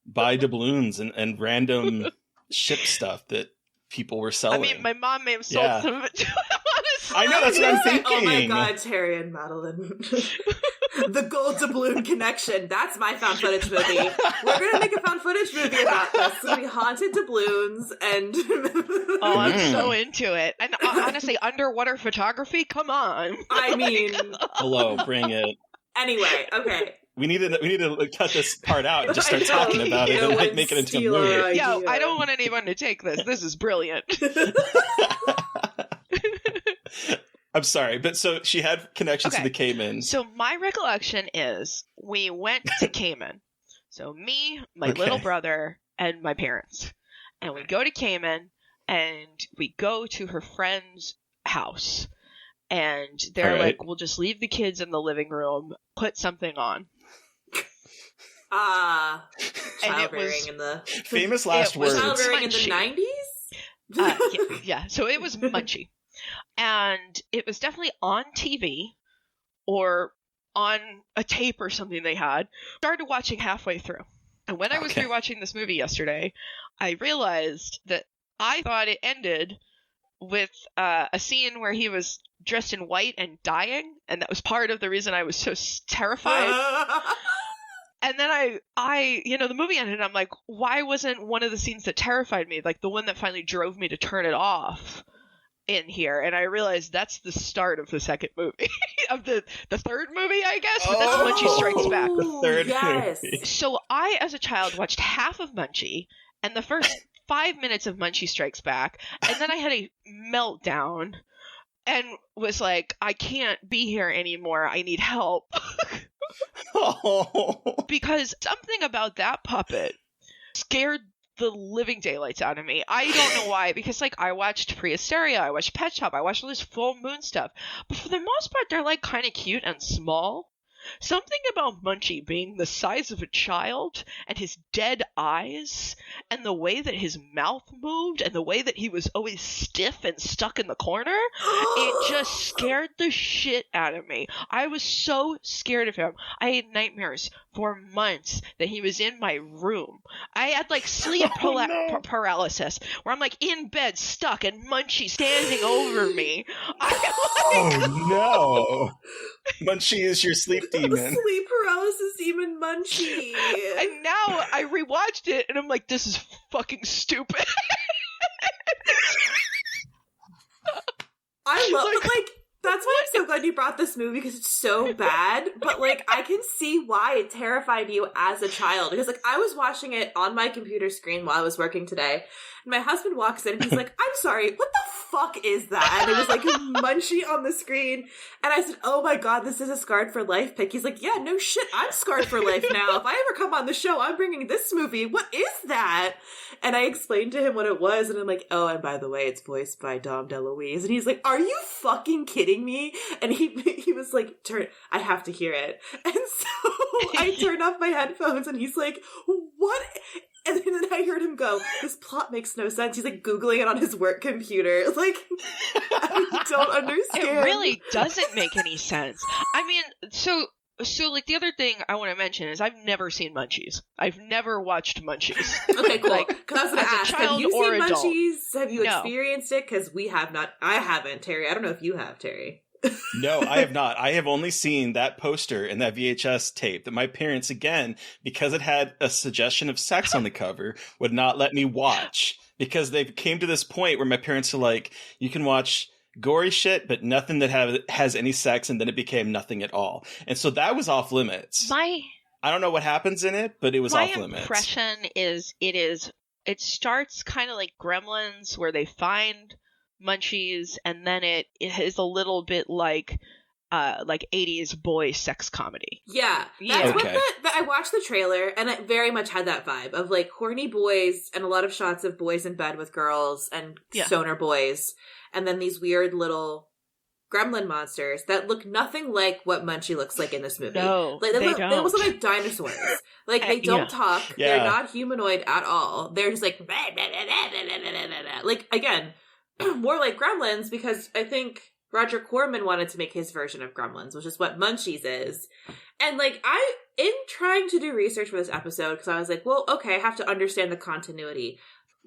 buy doubloons and random ship stuff that people were selling. I mean, my mom may have sold some of it to him, honestly. I know, that's what I'm thinking. Oh my god, Terry and Madeleine. The gold doubloon connection. That's my found footage movie. We're going to make a found footage movie about this. It's going to be haunted doubloons and... Oh, I'm so into it. And honestly, underwater photography? Come on. I mean... Hello, bring it. Anyway, okay. We need to cut this part out and just start talking about it and like make it into a movie. Yo, I don't want anyone to take this. This is brilliant. I'm sorry, but so she had connections to the Caymans. So my recollection is we went to Cayman. So me, my little brother, and my parents. And we go to Cayman, and we go to her friend's house. And they're like, we'll just leave the kids in the living room, put something on. Childbearing in the... Famous last words. Childbearing in the 90s? Yeah, so it was Munchie. And it was definitely on TV or on a tape or something they had. Started watching halfway through. And when I was rewatching this movie yesterday, I realized that I thought it ended with a scene where he was dressed in white and dying. And that was part of the reason I was so terrified. And then I the movie ended and I'm like, why wasn't one of the scenes that terrified me, like the one that finally drove me to turn it off, in here? And I realized that's the start of the second movie of the third movie, I guess, but that's Munchie Strikes Back. The third movie. So I, as a child, watched half of Munchie and the first 5 minutes of Munchie Strikes Back, and then I had a meltdown and was like, I can't be here anymore. I need help. Because something about that puppet scared the living daylights out of me. I don't know why, because like I watched Prehysteria, I watched Pet Shop, I watched all this full moon stuff, but for the most part they're like kind of cute and small. Something about Munchie being the size of a child and his dead eyes and the way that his mouth moved and the way that he was always stiff and stuck in the corner, it just scared the shit out of me. I was so scared of him. I had nightmares for months that he was in my room. I had like sleep paralysis where I'm like in bed stuck and Munchie standing over me. Oh no. Munchie is your sleep demon. Sleep paralysis demon Munchie. And now I rewatched it and I'm like, this is fucking stupid. I love it. Like, that's why I'm so glad you brought this movie, because it's so bad, but like I can see why it terrified you as a child, because like I was watching it on my computer screen while I was working today, and my husband walks in and he's like, I'm sorry, what the fuck is that? And it was like a Munchie on the screen, and I said, oh my god, this is a Scarred for Life pick. He's like, yeah, no shit, I'm scarred for life now. If I ever come on the show, I'm bringing this movie. What is that? And I explained to him what it was, and I'm like, oh, and by the way, it's voiced by Dom DeLuise. And he's like, are you fucking kidding me? And he was like, I have to hear it. And so I turned off my headphones, and he's like, what And then I heard him go, this plot makes no sense. He's like Googling it on his work computer. Like, I don't understand. It really doesn't make any sense. I mean, so like the other thing I want to mention is I've never seen Munchies. I've never watched Munchies. Okay, cool. Because I was going to ask, have you seen adult. Munchies? Have you No. experienced it? Because we have not. I haven't, Terry. I don't know if you have, Terry. No, I have not. I have only seen that poster and that VHS tape that my parents, again, because it had a suggestion of sex on the cover, would not let me watch. Because they came to this point where my parents are like, you can watch gory shit, but nothing that has any sex, and then it became nothing at all. And so that was off limits. I don't know what happens in it, but it was off limits. My impression is it starts kind of like Gremlins, where they find Munchies, and then it is a little bit like 80s boy sex comedy. Yeah, that's what I watched the trailer, and it very much had that vibe of like horny boys and a lot of shots of boys in bed with girls and stoner boys, and then these weird little gremlin monsters that look nothing like what Munchie looks like in this movie. No, like, they don't. They almost look like dinosaurs. Like, they don't talk. Yeah. They're not humanoid at all. They're just like, blah, blah, blah, blah, blah, blah, blah, blah. Like, again, more like Gremlins, because I think Roger Corman wanted to make his version of Gremlins, which is what Munchies is. And, like, in trying to do research for this episode, because I was like, well, okay, I have to understand the continuity.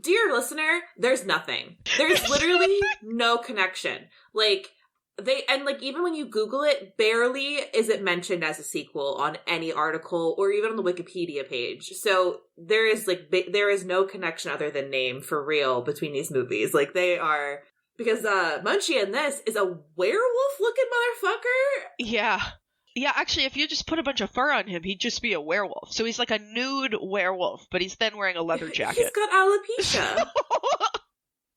Dear listener, there's nothing. There's literally no connection. Like, even when you Google it, barely is it mentioned as a sequel on any article or even on the Wikipedia page. So there is no connection other than name for real between these movies. Like, they are, because Munchie in this is a werewolf looking motherfucker. Yeah. Yeah, actually, if you just put a bunch of fur on him, he'd just be a werewolf. So he's like a nude werewolf, but he's then wearing a leather jacket. He's got alopecia.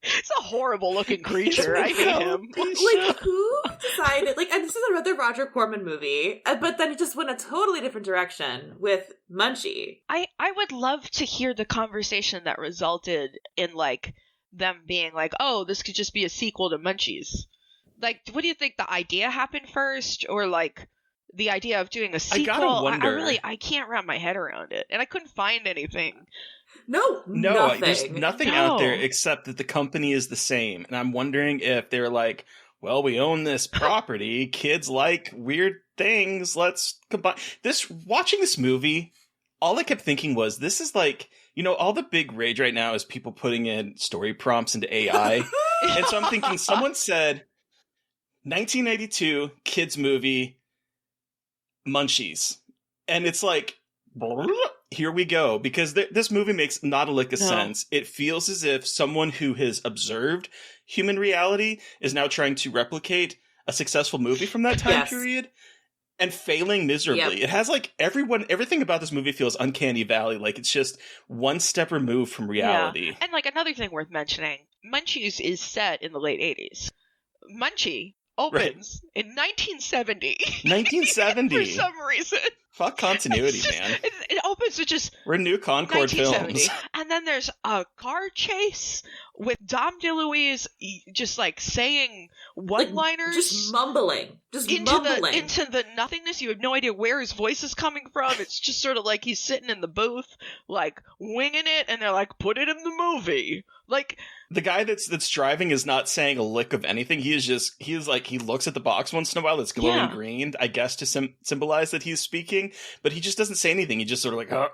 It's a horrible looking creature. I hate him. Like, who decided? Like, and this is another Roger Corman movie, but then it just went a totally different direction with Munchie. I would love to hear the conversation that resulted in, like, them being like, oh, this could just be a sequel to Munchies. Like, what do you think? The idea happened first, or like the idea of doing a sequel? I gotta wonder. I can't wrap my head around it, and I couldn't find anything. No, there's nothing out there except that the company is the same. And I'm wondering if they're like, well, we own this property. Kids like weird things. Let's combine watching this movie. All I kept thinking was, this is like, all the big rage right now is people putting in story prompts into AI. And so I'm thinking, someone said 1992 kids movie Munchies. And it's like, here we go, because this movie makes not a lick of sense. It feels as if someone who has observed human reality is now trying to replicate a successful movie from that time period and failing miserably. Yep. It has like everything about this movie feels uncanny valley. Like, it's just one step removed from reality. Yeah. And like, another thing worth mentioning, Munchies is set in the late 80s. Munchie opens in 1970. 1970. For some reason. Fuck continuity, man. It opens with just... We're New Concord films. And then there's a car chase with Dom DeLuise just like saying one-liners. Like, just mumbling. Into the nothingness. You have no idea where his voice is coming from. It's just sort of like he's sitting in the booth, like, winging it, and they're like, put it in the movie. Like... The guy that's driving is not saying a lick of anything. He looks at the box once in a while that's glowing green, I guess to symbolize that he's speaking, but he just doesn't say anything. He just sort of like, oh,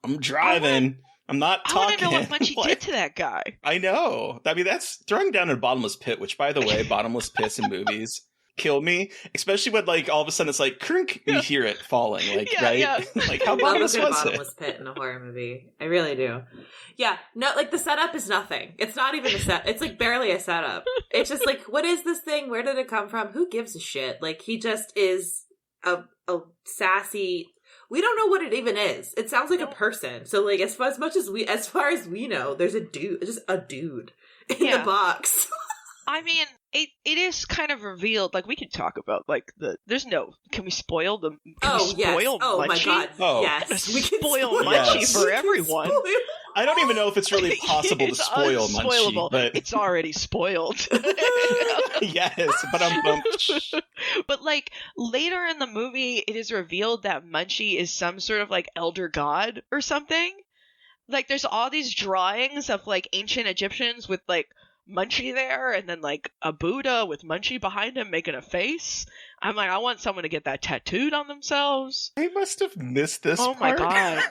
I'm driving. I'm not talking. I want to know what Munchie did to that guy. I know. I mean, that's throwing down a bottomless pit, which, by the way, bottomless pits in movies kill me, especially when, like, all of a sudden it's like, crunk, you hear it falling, like, right? Yeah. Like, how bottomless was bottomless pit in a horror movie. I really do. Yeah, no, like, the setup is nothing. It's not even a set. It's, like, barely a setup. It's just like, what is this thing? Where did it come from? Who gives a shit? Like, he just is a sassy... We don't know what it even is. It sounds like a person. So, like, as far as we know, there's a dude, just a dude in the box. I mean, it is kind of revealed. Like, we can talk about, like, can we spoil them? Yes. Oh, Munchie? My God. Oh. Yes. We can spoil Munchie for everyone. I don't even know if it's really possible to spoil Munchie, but it's already spoiled. Yes, but But, like, later in the movie, it is revealed that Munchie is some sort of, like, elder god or something. like there's all these drawings of like ancient Egyptians with like Munchie there, and then like a Buddha with Munchie behind him making a face. I'm like, I want someone to get that tattooed on themselves. I must have missed this Oh my part. god.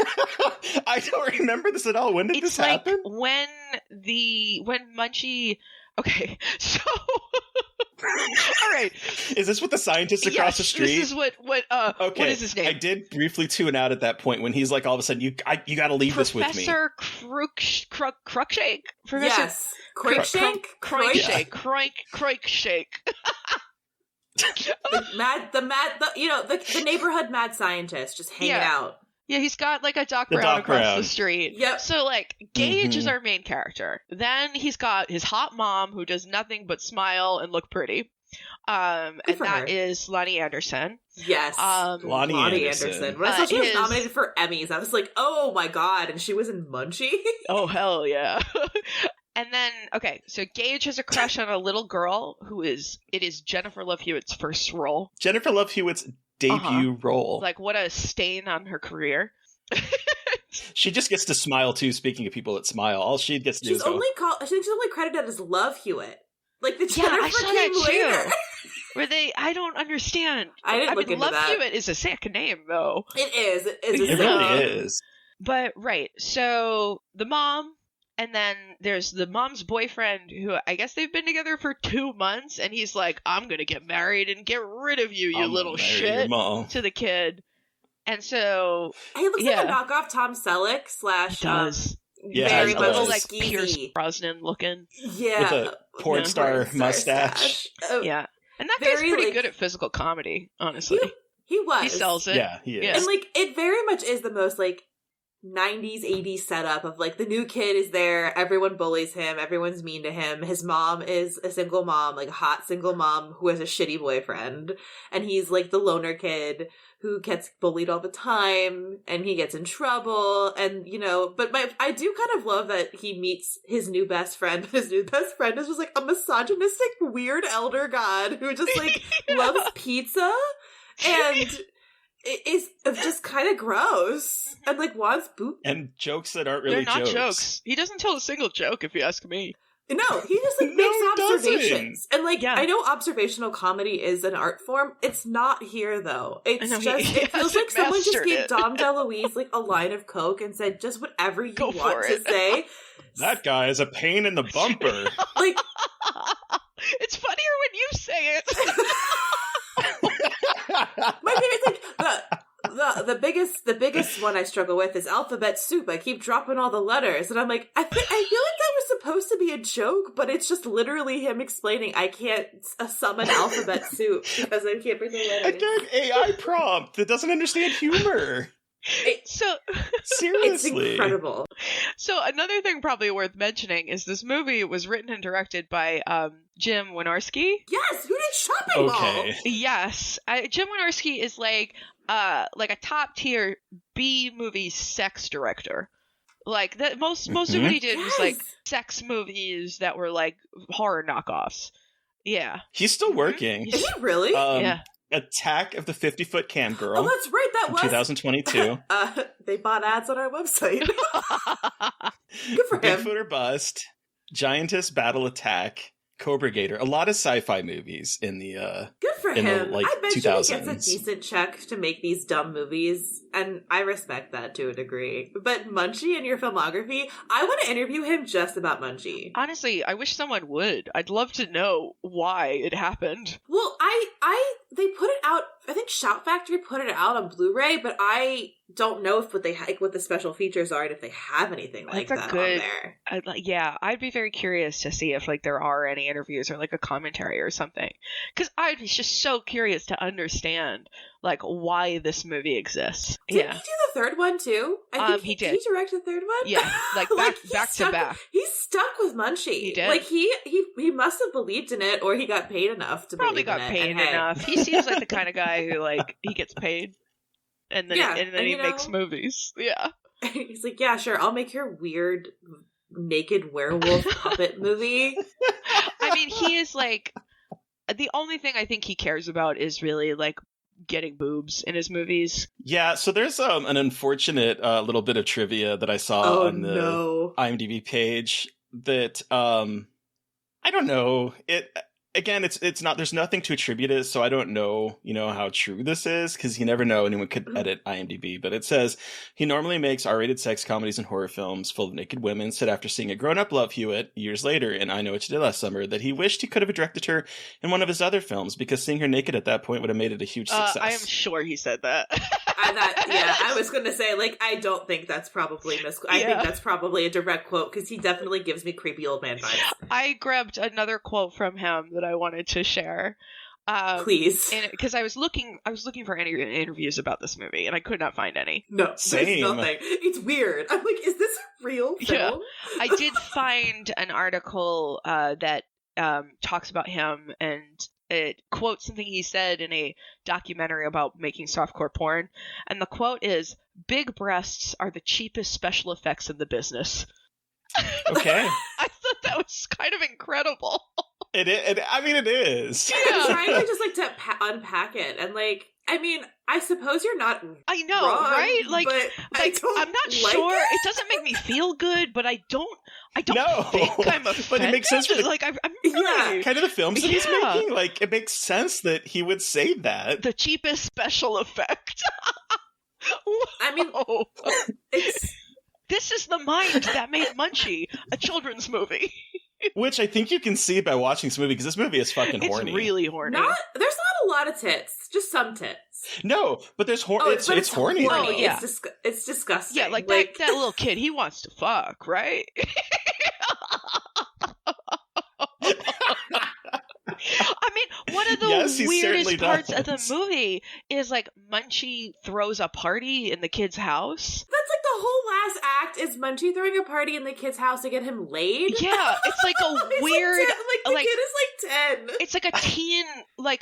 I don't remember this at all. When did this like happen? when Munchie. Okay, so all right. Is this with the scientist across the street? This is what Okay. what is his name? I did briefly tune out at that point when he's like, all of a sudden, you got to leave this with me. Professor Crookshank? Yes. Crookshank? Crookshank. the neighborhood mad scientist just hanging out. Yeah, he's got like a Doc The Brown Doc across Brown. the street. Yep. So like Gage is our main character. Then he's got his hot mom who does nothing but smile and look pretty. And that is Lonnie Anderson. Yes. Lonnie Anderson. When I saw she was nominated for Emmys, I was like, oh my god, and she was in Munchie? Oh, hell yeah. And then, okay, so Gage has a crush on a little girl it is Jennifer Love Hewitt's first role. Jennifer Love Hewitt's debut role. Like, what a stain on her career. She just gets to smile too, speaking of people that smile. All she gets to do is go, I think she's only credited as Love Hewitt. Like the Yeah, I Jennifer saw came that later. too. Where I don't understand. I didn't look into Love that. Hewitt is a sick name, though. It is. It is. it really is. But, right, so the mom, and then there's the mom's boyfriend who I guess they've been together for 2 months, and he's like, I'm gonna get married and get rid of you, I'm little gonna marry your shit, mom. to the kid. And so, He looks like a knockoff Tom Selleck / does. Yeah, very he much does. like skeezy. Pierce Brosnan looking. Yeah. With a porn star mustache. Oh, Yeah. And that guy's very, pretty like- good at physical comedy, honestly. He was. He sells it. Yeah, he is. Yeah. And like it very much is the most like 90s 80s setup of like the new kid is there, everyone bullies him, everyone's mean to him, his mom is a single mom, like a hot single mom who has a shitty boyfriend, and he's like the loner kid who gets bullied all the time and he gets in trouble, and but I do kind of love that he meets his new best friend, but his new best friend is just like a misogynistic weird elder god who just like loves pizza and is just kind of gross and like wants boot. And jokes that aren't really They're not jokes. He doesn't tell a single joke, if you ask me. No, he just like makes observations. And like I know observational comedy is an art form. It's not here though. It's it feels like someone just gave Dom DeLuise like a line of coke and said just whatever you want to say. That guy is a pain in the bumper. Like it's funnier when you say it. My favorite thing, the biggest one I struggle with is alphabet soup. I keep dropping all the letters, and I'm like, I feel like that was supposed to be a joke, but it's just literally him explaining I can't summon alphabet soup because I can't bring the letters. A dark AI prompt that doesn't understand humor. Seriously, it's incredible. So another thing probably worth mentioning is this movie was written and directed by Jim Wynorski. Yes, who did Shopping Mall? Yes, Jim Wynorski is like a top tier B movie sex director. Like that, most of what he did was like sex movies that were like horror knockoffs. Yeah, he's still working. Is he really? Yeah. Attack of the 50-Foot Can Girl. Oh, that's right. That was 2022. They bought ads on our website. Good for him. Bigfoot or Bust, Giantess Battle Attack, Cobra Gator. A lot of sci-fi movies in the good for in him. the, like, I bet 2000s. he gets a decent check to make these dumb movies, and I respect that to a degree. But Munchie and your filmography, I want to interview him just about Munchie. Honestly, I wish someone would. I'd love to know why it happened. Well, they put it out. I think Shout Factory put it out on Blu-ray, but I don't know if what the special features are and if they have anything like that on there. I'd be very curious to see if like there are any interviews or like a commentary or something, because I'd be just so curious to understand like why this movie exists. Did he do the third one too? I think he did. He directed the third one. Yeah, like back to back. He's stuck with Munchie. He did. Like he must have believed in it, or he got paid enough to probably believe got in it. paid enough. He seems like the kind of guy who like he gets paid, and then he makes movies. Yeah, he's like, yeah, sure, I'll make your weird naked werewolf puppet movie. I mean, he is like the only thing I think he cares about is really like getting boobs in his movies. Yeah, so there's an unfortunate little bit of trivia that I saw on the IMDb page that I don't know. Again, it's not, there's nothing to attribute it, so I don't know, how true this is, because you never know, anyone could edit IMDb, but it says, he normally makes R-rated sex comedies and horror films full of naked women, said after seeing a grown-up Love Hewitt years later in I Know What You Did Last Summer, that he wished he could have directed her in one of his other films, because seeing her naked at that point would have made it a huge success. I am sure he said that. I was going to say, I don't think that's probably I think that's probably a direct quote, because he definitely gives me creepy old man vibes. I grabbed another quote from him that I wanted to share. Please. Because I was looking for any interviews about this movie, and I could not find any. No, there's nothing. It's weird. I'm like, is this a real film? Yeah. I did find an article that talks about him, and it quotes something he said in a documentary about making softcore porn, and the quote is, "Big breasts are the cheapest special effects in the business." Okay. I thought that was kind of incredible. It is. Yeah. I'm trying to just to unpack it, and I suppose you're not. I know, wrong, right? But I'm not sure. It doesn't make me feel good, but I don't think I'm offended. But it makes sense for I'm really, kind of the films that he's making. It makes sense that he would say that. The cheapest special effect. This is the mind that made Munchie a children's movie. Which I think you can see by watching this movie, because this movie is fucking horny. It's really horny. There's not a lot of tits, just some tits. No, but there's it's horny. Oh, yeah. It's disgusting. Yeah, that little kid, he wants to fuck, right? One of the weirdest parts of the movie is Munchie throws a party in the kid's house. That's the whole last act is Munchie throwing a party in the kid's house to get him laid. Yeah, it's a weird. The kid is 10. It's a teen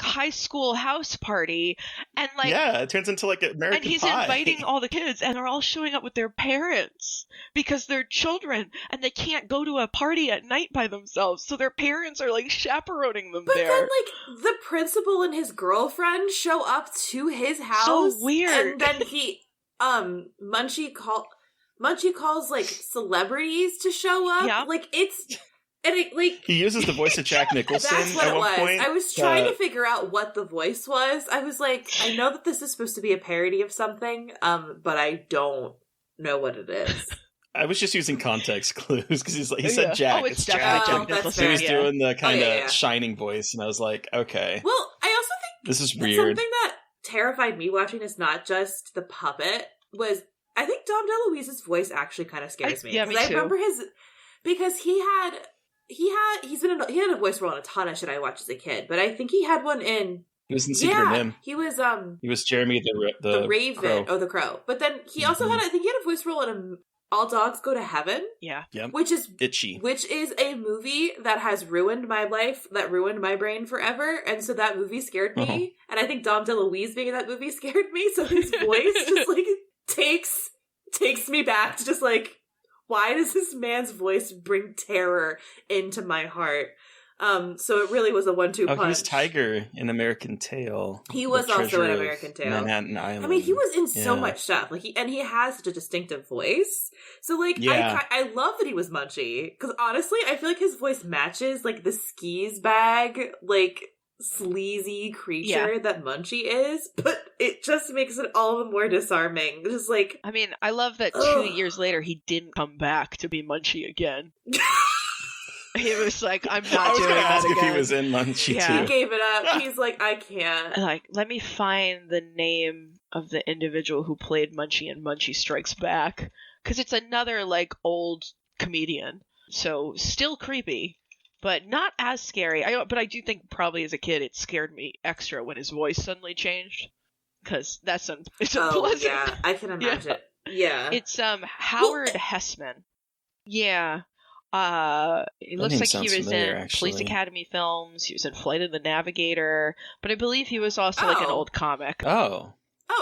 high school house party, and it turns into American Pie. And he's inviting all the kids, and they're all showing up with their parents because they're children and they can't go to a party at night by themselves, so their parents are chaperoning them there. But then the principal and his girlfriend show up to his house. So weird. And then he Munchie calls celebrities to show up. Yeah. He uses the voice of Jack Nicholson. That's what at one point. I was trying to figure out what the voice was. I was I know that this is supposed to be a parody of something, but I don't know what it is. I was just using context clues because he said Jack. Oh, it's Jack. So he's doing the kind of shining voice, and I was like, okay. Well, I also think this is weird. Something that terrified me watching this, not just the puppet, was I think Dom DeLuise's voice actually kind of scares me. Yeah, me too. I remember because he had a voice role in a ton of shit I watched as a kid, but I think he had one in. He was in Secret Nim. He was Jeremy the Raven Crow. or the Crow. But then he also had he had a voice role in All Dogs Go to Heaven. Yeah. Yep. Which is Itchy. Which is a movie that has ruined my life, that ruined my brain forever, and so that movie scared me. And I think Dom DeLuise being in that movie scared me, so his voice just takes me back to just why does this man's voice bring terror into my heart? So it really was a 1-2 punch. He was Tiger in American Tail. He was also in American Tail. Manhattan Island. I mean, he was in so much stuff. He has such a distinctive voice. So I love that he was Munchie, because honestly, I feel like his voice matches the skis bag sleazy creature that Munchie is, but it just makes it all the more disarming. Just I love that 2 years later he didn't come back to be Munchie again. He was I'm not doing that again. If he was in Munchie too. He gave it up. He's I can't. Let me find the name of the individual who played Munchie in Munchie Strikes Back, because it's another old comedian. So still creepy, but not as scary. But I do think probably as a kid it scared me extra when his voice suddenly changed, because it's unpleasant. Oh yeah, I can imagine. Yeah. It's Howard Hessman. Yeah. It looks like he was in Police Academy films. He was in Flight of the Navigator, but I believe he was also an old comic. Oh,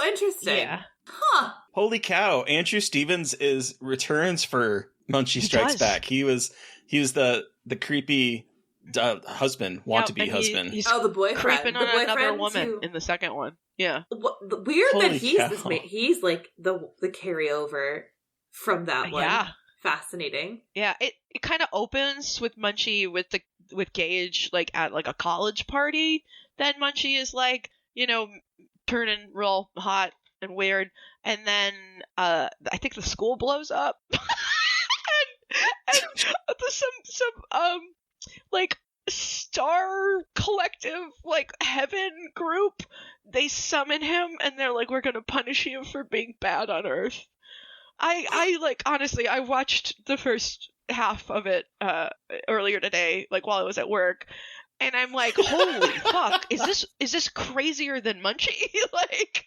interesting. Yeah. Huh. Holy cow! Andrew Stevens returns for Munchie Strikes Back. He was the creepy husband, want-to-be husband. He's the boyfriend. creeping on another boyfriend woman too. in the second one. Yeah. Weird Holy that he's cow. he's like the carryover from that one. Yeah. Fascinating. Yeah, it kind of opens with Munchie with Gage like at like a college party. Then Munchie is like, turning real hot and weird, and then I think the school blows up, and some like star collective like heaven group, they summon him and they're like, we're gonna punish you for being bad on Earth. I like, honestly, I watched the first half of it earlier today, like while I was at work, and I'm like, holy fuck, is this crazier than Munchie? Like,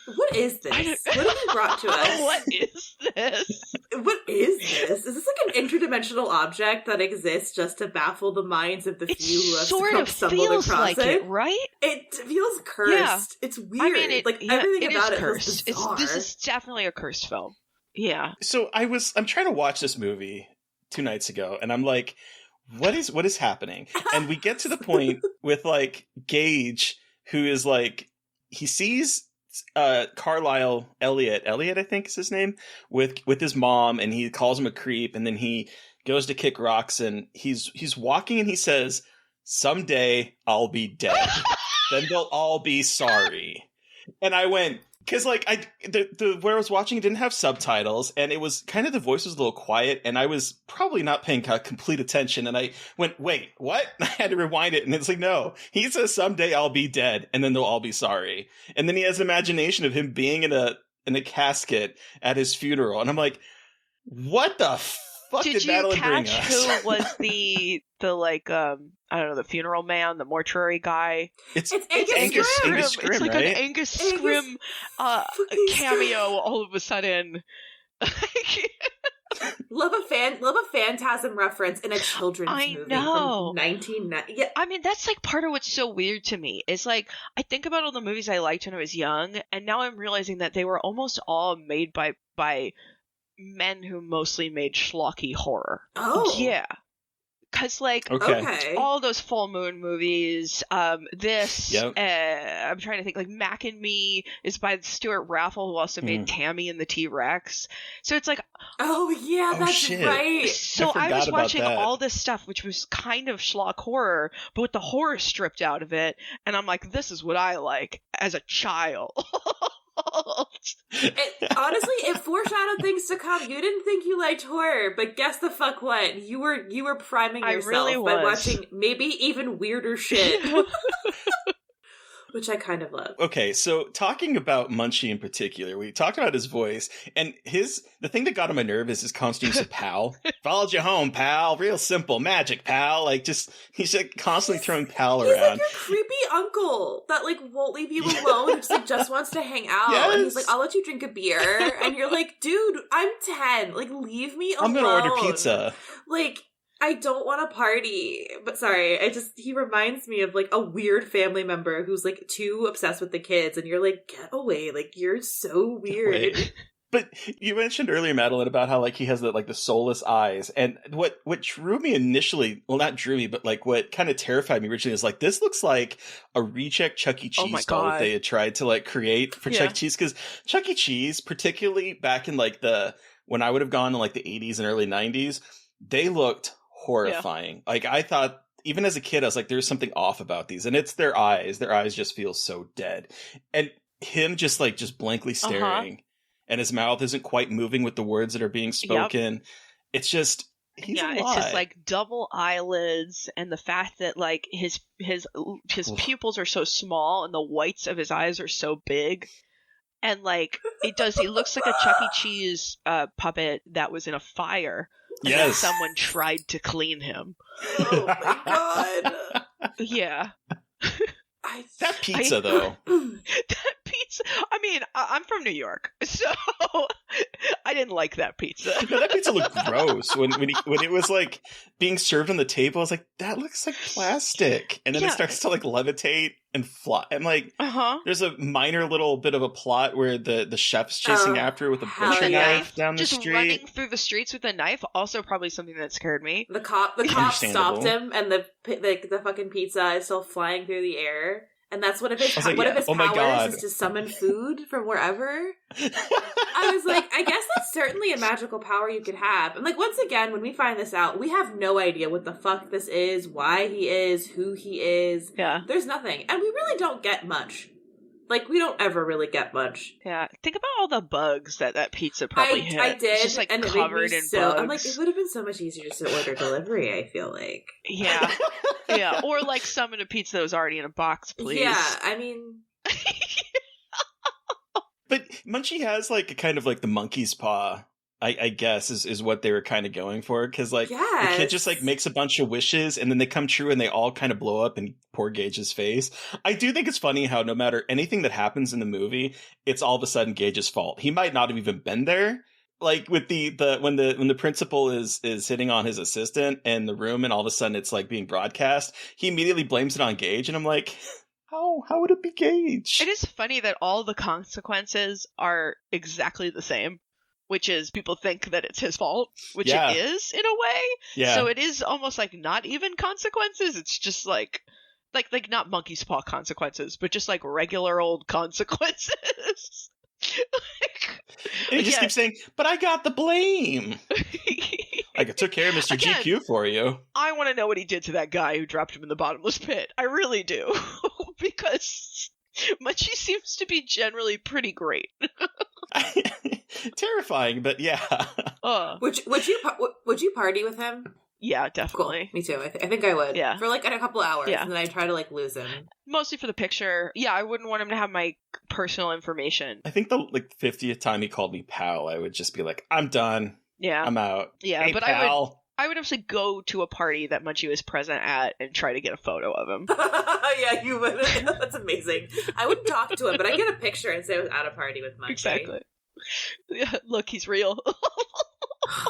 what is this? What have you brought to us? What is this? What is this? Is this like an interdimensional object that exists just to baffle the minds of the few who have sort of stumbled feels across like it, right? It feels cursed. Yeah. It's weird. I mean, everything about is it cursed. feels bizarre. This is definitely a cursed film. Yeah. So I'm trying to watch this movie 2 nights ago, and I'm like, what is happening? And we get to the point with like Gage, who is like, he sees Carlisle Elliot, I think is his name, with his mom, and he calls him a creep, and then he goes to kick rocks, and he's walking, and he says, "Someday I'll be dead. Then they'll all be sorry." And I went, because like the where I was watching, it didn't have subtitles, and it was kind of, the voice was a little quiet, and I was probably not paying complete attention, and I went, wait, what? I had to rewind it, and it's like, no, he says someday I'll be dead, and then they'll all be sorry, and then he has an imagination of him being in a casket at his funeral, and I'm like, what the fuck did Madeleine bring us? Did you catch who was the like I don't know, the funeral man, the mortuary guy? It's Angus Scrim, It's like right? an Angus Scrim cameo all of a sudden. Love a Phantasm reference in a children's movie know. from 1990. Yeah. I mean, that's like part of what's so weird to me. It's like, I think about all the movies I liked when I was young, and now I'm realizing that they were almost all made by men who mostly made schlocky horror. Oh. Yeah. Because, like, Okay. all those full moon movies, this, Yep. I'm trying to think, like, Mac and Me is by Stuart Raffle, who also made Tammy and the T-Rex. So it's like... Oh, yeah, that's shit. right. So I was watching all this stuff, which was kind of schlock horror, but with the horror stripped out of it, and I'm like, this is what I like as a child. Honestly, it foreshadowed things to come. You didn't think you liked horror, but guess the fuck what? You were priming yourself really by was. watching maybe even weirder shit. Which I kind of love. Okay, so talking about Munchie in particular, we talked about his voice, and the thing that got on my nerve is his constant use of pal. Followed you home, pal. Real simple. Magic, pal. Like, he's like constantly throwing pal He's around. like your creepy uncle that like won't leave you alone and just wants to hang out. Yes. And he's like, I'll let you drink a beer. And you're like, dude, I'm 10. Like, leave me alone. I'm gonna order pizza. Like, I don't want to party. But sorry, he reminds me of like a weird family member who's like too obsessed with the kids, and you're like, get away. Like, you're so weird. But you mentioned earlier, Madeleine, about how like he has the soulless eyes, and what drew me initially, well, not drew me, but like what kind of terrified me originally is like, this looks like a reject Chuck E. Cheese doll that they had tried to like create for Chuck E. Cheese, because Chuck E. Cheese, particularly back in like when I would have gone in like the 80s and early 90s, they looked horrifying. Like, I thought, even as a kid, I was like, there's something off about these, and it's their eyes. Their eyes just feel so dead, and him just blankly staring. And his mouth isn't quite moving with the words that are being spoken. Yep. It's just, he's a lot. It's just like double eyelids, and the fact that like his pupils are so small and the whites of his eyes are so big. And like he looks like a Chuck E. Cheese puppet that was in a fire. Yes. And someone tried to clean him. Oh my god. Yeah. That pizza, though. That pizza. I mean, I'm from New York, so I didn't like that pizza. No, that pizza looked gross. When it was like being served on the table, I was like, that looks like plastic. And then it starts to like levitate, and fly. And like, there's a minor little bit of a plot where the chef's chasing after her with a butcher knife down the street. Just running through the streets with a knife. Also, probably something that scared me. The cop stopped him, and the fucking pizza is still flying through the air. And that's one of his powers is to summon food from wherever. I was like, I guess that's certainly a magical power you could have. And like, once again, when we find this out, we have no idea what the fuck this is, why he is, who he is. Yeah. There's nothing. And we really don't get much. Like, we don't ever really get much. Yeah. Think about all the bugs that pizza probably hit. I did. It's just like and covered in bugs. I'm like, it would have been so much easier just to order delivery, I feel like. Yeah. Yeah. Or like summon a pizza that was already in a box, please. Yeah, I mean... But Munchie has like a kind of like the monkey's paw, I guess, is what they were kind of going for. Because like the kid just like makes a bunch of wishes and then they come true and they all kind of blow up in poor Gage's face. I do think it's funny how no matter anything that happens in the movie, it's all of a sudden Gage's fault. He might not have even been there. Like with when the principal is hitting on his assistant in the room and all of a sudden it's like being broadcast, he immediately blames it on Gage. And I'm like... How would it be Gage? It is funny that all the consequences are exactly the same, which is people think that it's his fault, which it is in a way. Yeah. So it is almost like not even consequences. It's just like not monkey's paw consequences, but just like regular old consequences. And he just keeps saying, "But I got the blame." Like, I took care of Mr. GQ for you. I want to know what he did to that guy who dropped him in the bottomless pit. I really do. Because Munchie seems to be generally pretty great. Terrifying, but yeah. Would you party with him? Yeah, definitely. Cool. Me too. I think I would. Yeah. For like a couple hours, and then I try to like lose him. Mostly for the picture. Yeah, I wouldn't want him to have my personal information. I think the 50th time he called me pal, I would just be like, I'm done. Yeah. I'm out. Yeah, hey, but pal. I would actually go to a party that Munchie was present at and try to get a photo of him. Yeah, you would. That's amazing. I wouldn't talk to him, but I'd get a picture and say I was at a party with Munchie. Exactly. Yeah, look, he's real.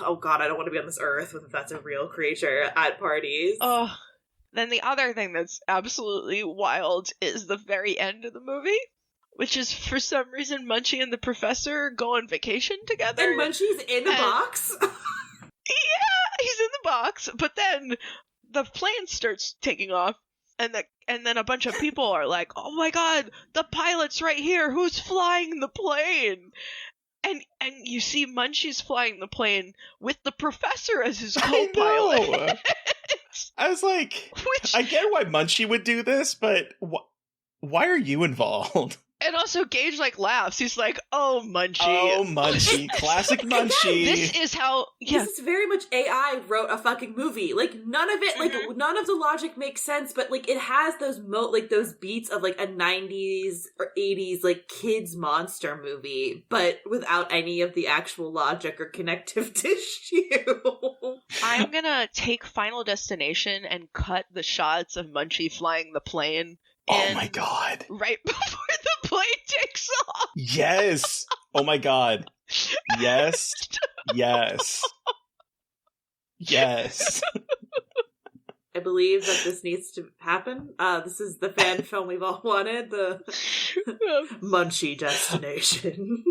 Oh god, I don't want to be on this earth if that's a real creature at parties. Oh. Then the other thing that's absolutely wild is the very end of the movie, which is for some reason Munchie and the professor go on vacation together. And Munchie's in the box? Yeah, he's in the box, but then the plane starts taking off, and then a bunch of people are like, "Oh my god, the pilot's right here! Who's flying the plane?" And you see Munchie's flying the plane with the professor as his co-pilot. I was like, I get why Munchie would do this, but why are you involved? And also Gage laughs. He's like, "Oh, Munchie. Oh, Munchie. Classic Munchie." This is how... Yeah. This is very much AI wrote a fucking movie. None of it, none of the logic makes sense, but, it has those those beats of, a 90s or 80s, kids monster movie, but without any of the actual logic or connective tissue. I'm gonna take Final Destination and cut the shots of Munchie flying the plane. Oh my god. Right before the plane takes off. Yes. Oh my god. Yes. Yes. Yes. I believe that this needs to happen. This is the fan film we've all wanted, the Munchie Destination.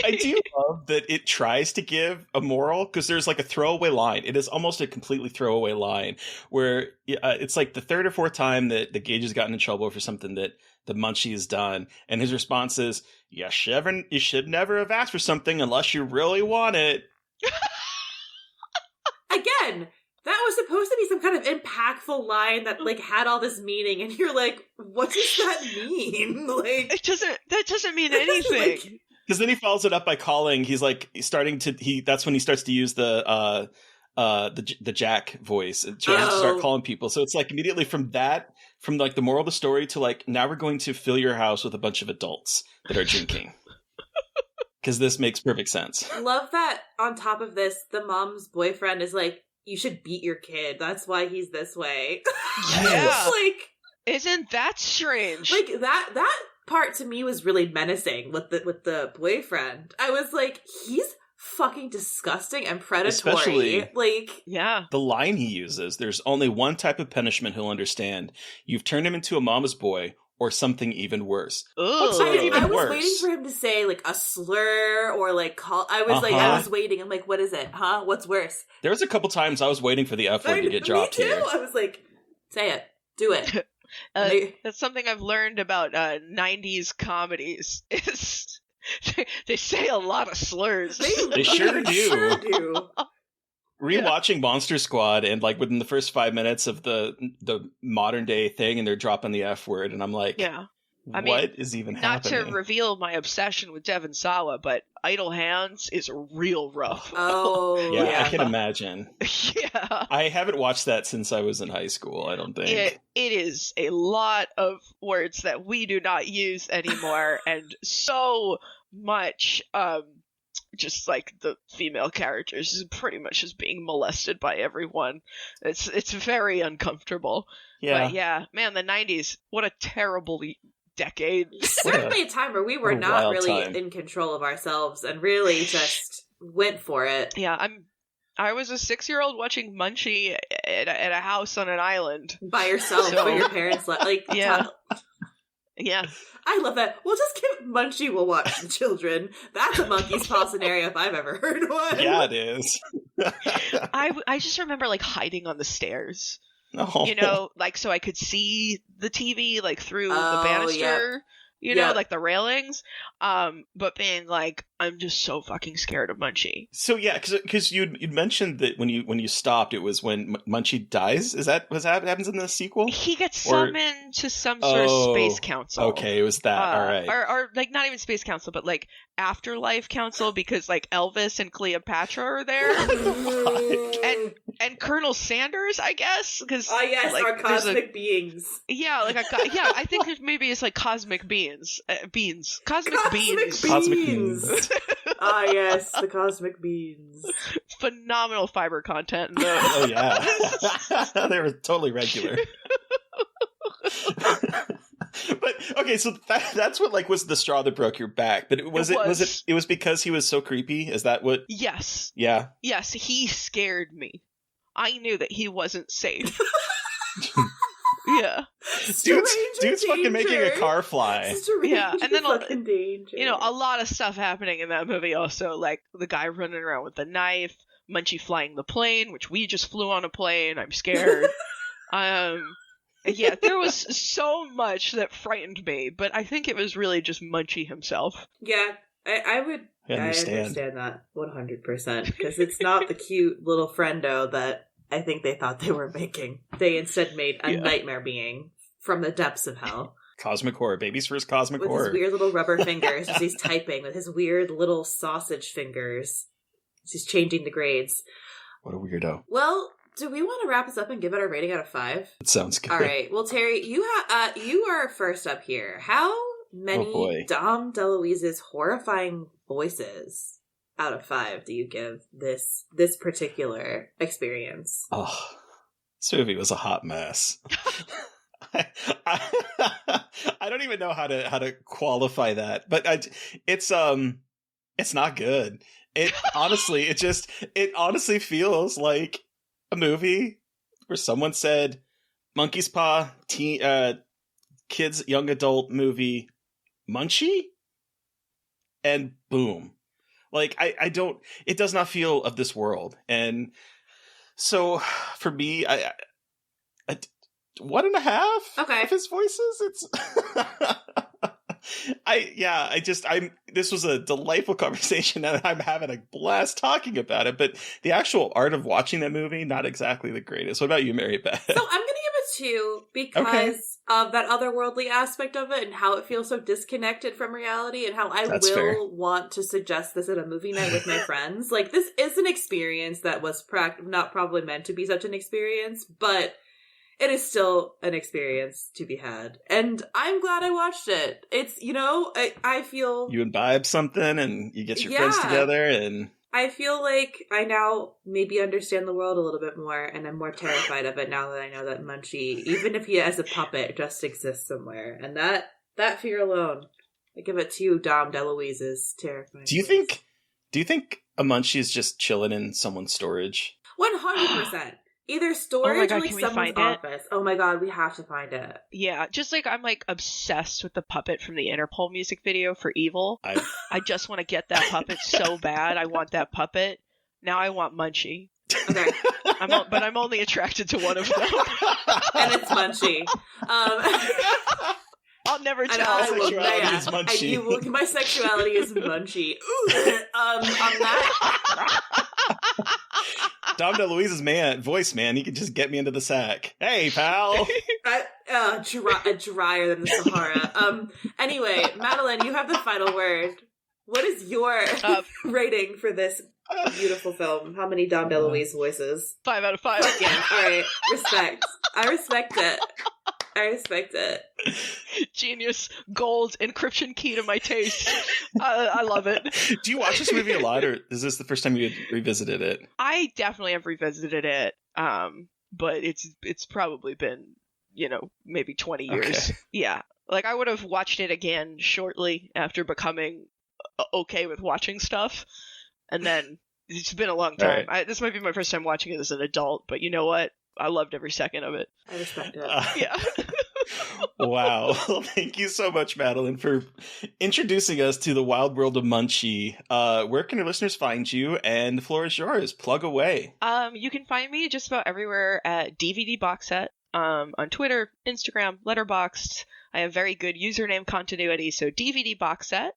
I do love that it tries to give a moral, because there's a throwaway line. It is almost a completely throwaway line where it's the third or fourth time that Gage has gotten in trouble for something that the Munchie has done. And his response is, you should never have asked for something unless you really want it. Again, that was supposed to be some kind of impactful line that had all this meaning, and you're like, what does that mean? That doesn't mean anything. Because then he follows it up by calling. He's that's when he starts to use the Jack voice and start calling people. So it's immediately from the moral of the story to now we're going to fill your house with a bunch of adults that are drinking. Because this makes perfect sense. Love that on top of this, the mom's boyfriend is you should beat your kid. That's why he's this way. Yeah. Isn't that strange? That part to me was really menacing with the boyfriend. I was like, he's fucking disgusting and predatory. Especially, yeah. The line he uses, there's only one type of punishment he'll understand. You've turned him into a mama's boy. or something even worse. Ooh. I was waiting for him to say like a slur or like call. I was waiting. I'm like, what is it? Huh? What's worse? There was a couple times I was waiting for the F word to get dropped me too. here. I was like, say it. Do it. That's something I've learned about 90s comedies. Is they say a lot of slurs. They sure do. Rewatching Monster Squad, and like within the first 5 minutes of the modern day thing, and they're dropping the F word, and I'm like, what is even happening? Not to reveal my obsession with Devon Sawa, but Idle Hands is real rough. Oh, yeah. I can imagine. Yeah. I haven't watched that since I was in high school, I don't think. It is a lot of words that we do not use anymore, and so much, just like the female characters is pretty much just being molested by everyone. It's very uncomfortable. Yeah. But yeah, man, the 90s, what a terrible decade. Certainly a time where we were not really in control of ourselves and really just went for it. Yeah, I was a 6-year-old watching Munchie at a house on an island. By yourself, where your parents yeah. Yeah. I love that. We'll just give Munchie will watch the children. That's a Monkey's Paw scenario if I've ever heard one. Yeah, it is. I just remember like hiding on the stairs. Oh. You know, like so I could see the TV like through the banister, you know, like the railings. But being like, I'm just so fucking scared of Munchie. So yeah, because you'd mentioned that when you stopped, it was when Munchie dies. Is that what happens in the sequel? He gets summoned to some sort of space council. Okay, it was that. All right, or like not even space council, but like afterlife council, because like Elvis and Cleopatra are there, and Colonel Sanders, I guess, because yes, like, our cosmic beings. Yeah, like I think maybe it's like cosmic beans, cosmic beans. Yes, the cosmic beans. Phenomenal fiber content. Oh yeah, they were totally regular. But okay, so that's what like was the straw that broke your back. But it was because he was so creepy? Is that what? Yes. Yeah. Yes, he scared me. I knew that he wasn't safe. Yeah. Dude's fucking making a car fly. Yeah, and then a lot of stuff happening in that movie also, like the guy running around with the knife, Munchie flying the plane, which we just flew on a plane. I'm scared. Yeah, there was so much that frightened me, but I think it was really just Munchie himself. Yeah, I understand that 100%, because it's not the cute little friendo that I think they thought they were making. They instead made a nightmare being from the depths of hell. Cosmic horror. Baby's first cosmic with horror. With his weird little rubber fingers as he's typing, with his weird little sausage fingers. He's changing the grades. What a weirdo. Well, do we want to wrap this up and give it a rating out of 5? It sounds good. All right. Well, Terry, you are first up here. How many Dom DeLuise's horrifying voices out of 5 do you give this particular experience? Oh, this movie was a hot mess. I don't even know how to qualify that, but it's not good. It honestly feels like a movie where someone said Monkey's Paw, kids, young adult movie, Munchie, and boom. Like, it does not feel of this world. And so for me, I 1.5 of his voices. It's this was a delightful conversation, and I'm having a blast talking about it, but the actual art of watching that movie, not exactly the greatest. What about you, Mary Beth? So I'm going to give it 2 because of that otherworldly aspect of it and how it feels so disconnected from reality, and how I want to suggest this at a movie night with my friends. Like, this is an experience that was not probably meant to be such an experience, but it is still an experience to be had. And I'm glad I watched it. It's, I feel... You imbibe something and you get your friends together, and... I feel like I now maybe understand the world a little bit more, and I'm more terrified of it now that I know that Munchie, even if he as a puppet, just exists somewhere. And that fear alone, I give it to Dom DeLuise's terrifying. Do you think a Munchie is just chilling in someone's storage? 100%. Either storage or can like we someone's find it? office. Oh my god, we have to find it. Yeah, just like I'm like obsessed with the puppet from the Interpol music video for Evil. I just want to get that puppet so bad. I want that puppet. Now I want Munchie. Okay. But I'm only attracted to one of them. And it's Munchie. I'll never tell. My sexuality is Munchie. My sexuality is Munchie. Ooh. On that. Dom DeLuise's voice, man. He could just get me into the sack. Hey, pal. Drier than the Sahara. Anyway, Madeleine, you have the final word. What is your rating for this beautiful film? How many Dom DeLuise voices? 5 out of 5. Yeah. All right. Respect. I respect it. Genius. Gold. Encryption key to my taste. I love it. Do you watch this movie a lot, or is this the first time you had revisited it? I definitely have revisited it. But it's probably been, maybe 20 years. Okay. Yeah. Like, I would have watched it again shortly after becoming okay with watching stuff. And then it's been a long time. Right. This might be my first time watching it as an adult, but you know what? I loved every second of it. I respect it. Yeah. Wow. Well, thank you so much, Madeleine, for introducing us to the wild world of Munchie. Where can our listeners find you? And the floor is yours. Plug away. You can find me just about everywhere at DVD Box Set, on Twitter, Instagram, Letterboxd. I have very good username continuity, so DVD Box Set.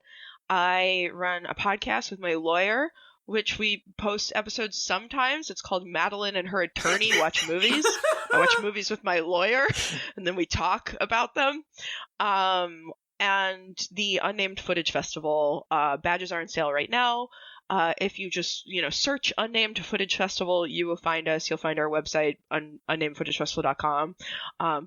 I run a podcast with my lawyer, which we post episodes sometimes. It's called Madeleine and Her Attorney Watch Movies. I watch movies with my lawyer, and then we talk about them. And the Unnamed Footage Festival, badges are on sale right now. If you just, search Unnamed Footage Festival, you will find us. You'll find our website, unnamedfootagefestival.com.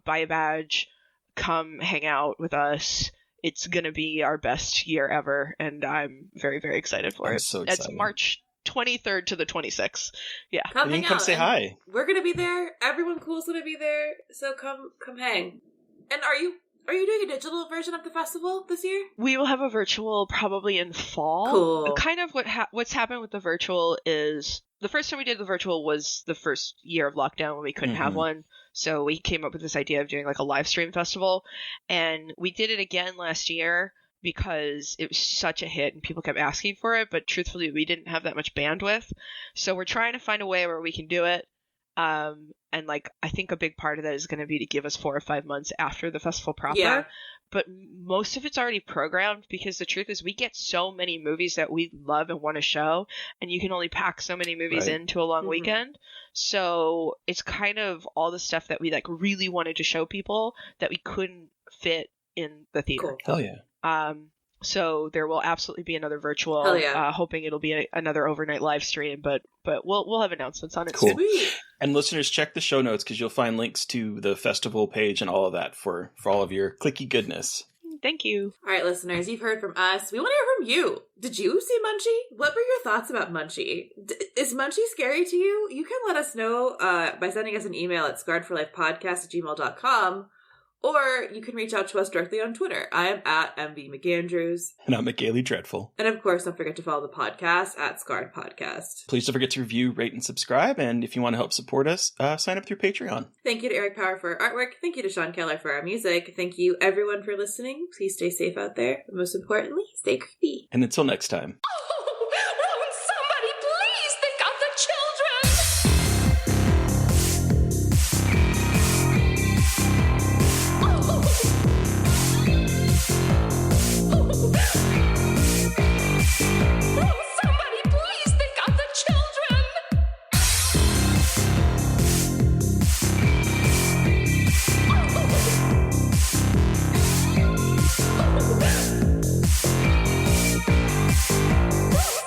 Buy a badge. Come hang out with us. It's going to be our best year ever, and I'm very, very excited for it. So excited. It's March 23rd to the 26th. Yeah. Come hang come out. say hi. We're going to be there. Everyone cool's going to be there. So come hang. And are you doing a digital version of the festival this year? We will have a virtual probably in fall. Cool. Kind of what's happened with the virtual is the first time we did the virtual was the first year of lockdown when we couldn't have one. So we came up with this idea of doing like a live stream festival, and we did it again last year because it was such a hit and people kept asking for it. But truthfully, we didn't have that much bandwidth. So we're trying to find a way where we can do it. And like, I think a big part of that is going to be to give us 4 or 5 months after the festival proper. Yeah. But most of it's already programmed because the truth is we get so many movies that we love and want to show, and you can only pack so many movies into a long weekend. So it's kind of all the stuff that we like really wanted to show people that we couldn't fit in the theater. Cool. Hell yeah. So there will absolutely be another virtual. Hell yeah. Hoping it'll be another overnight live stream, but we'll have announcements on it Cool. soon. Sweet. And listeners, check the show notes because you'll find links to the festival page and all of that for all of your clicky goodness. Thank you. All right, listeners, you've heard from us. We want to hear from you. Did you see Munchie? What were your thoughts about Munchie? Is Munchie scary to you? You can let us know by sending us an email at scarredforlifepodcast@gmail.com. Or you can reach out to us directly on Twitter. I am at MV McAndrews. And I'm McGailey Dreadful. And of course, don't forget to follow the podcast at Scarred Podcast. Please don't forget to review, rate, and subscribe. And if you want to help support us, sign up through Patreon. Thank you to Eric Power for our artwork. Thank you to Sean Keller for our music. Thank you, everyone, for listening. Please stay safe out there. And most importantly, stay creepy. And until next time. Won't somebody please think of the children? Somebody please think of the children.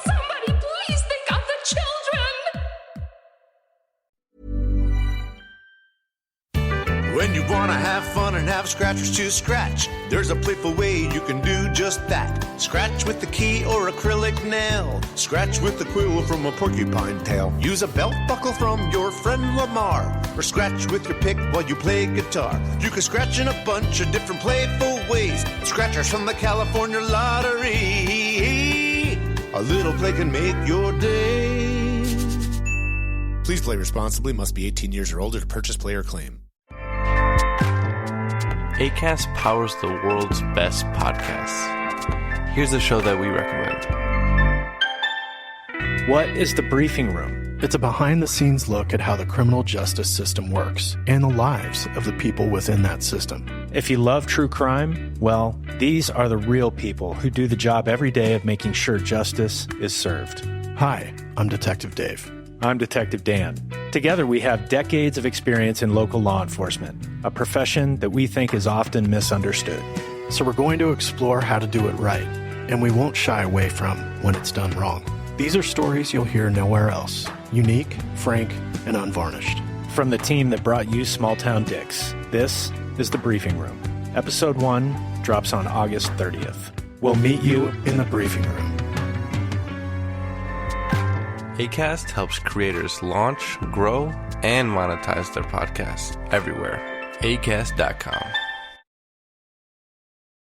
Somebody please think of the children. When you wanna have fun and have scratchers to scratch, there's a playful way you can do just that. Scratch with the key or acrylic nail. Scratch with the quill from a porcupine tail. Use a belt buckle from your friend Lamar. Or scratch with your pick while you play guitar. You can scratch in a bunch of different playful ways. Scratchers from the California Lottery. A little play can make your day. Please play responsibly. Must be 18 years or older to purchase, play, or claim. Acast powers the world's best podcasts. Here's a show that we recommend. What is the briefing room? It's a behind-the-scenes look at how the criminal justice system works and the lives of the people within that system. If you love true crime, well, these are the real people who do the job every day of making sure justice is served. Hi, I'm Detective Dave. I'm Detective Dan. Together we have decades of experience in local law enforcement, a profession that we think is often misunderstood. So we're going to explore how to do it right, and we won't shy away from when it's done wrong. These are stories you'll hear nowhere else. Unique, frank, and unvarnished. From the team that brought you Small Town Dicks, this is The Briefing Room. Episode 1 drops on August 30th. We'll meet you in the briefing room. Acast helps creators launch, grow, and monetize their podcasts everywhere. Acast.com.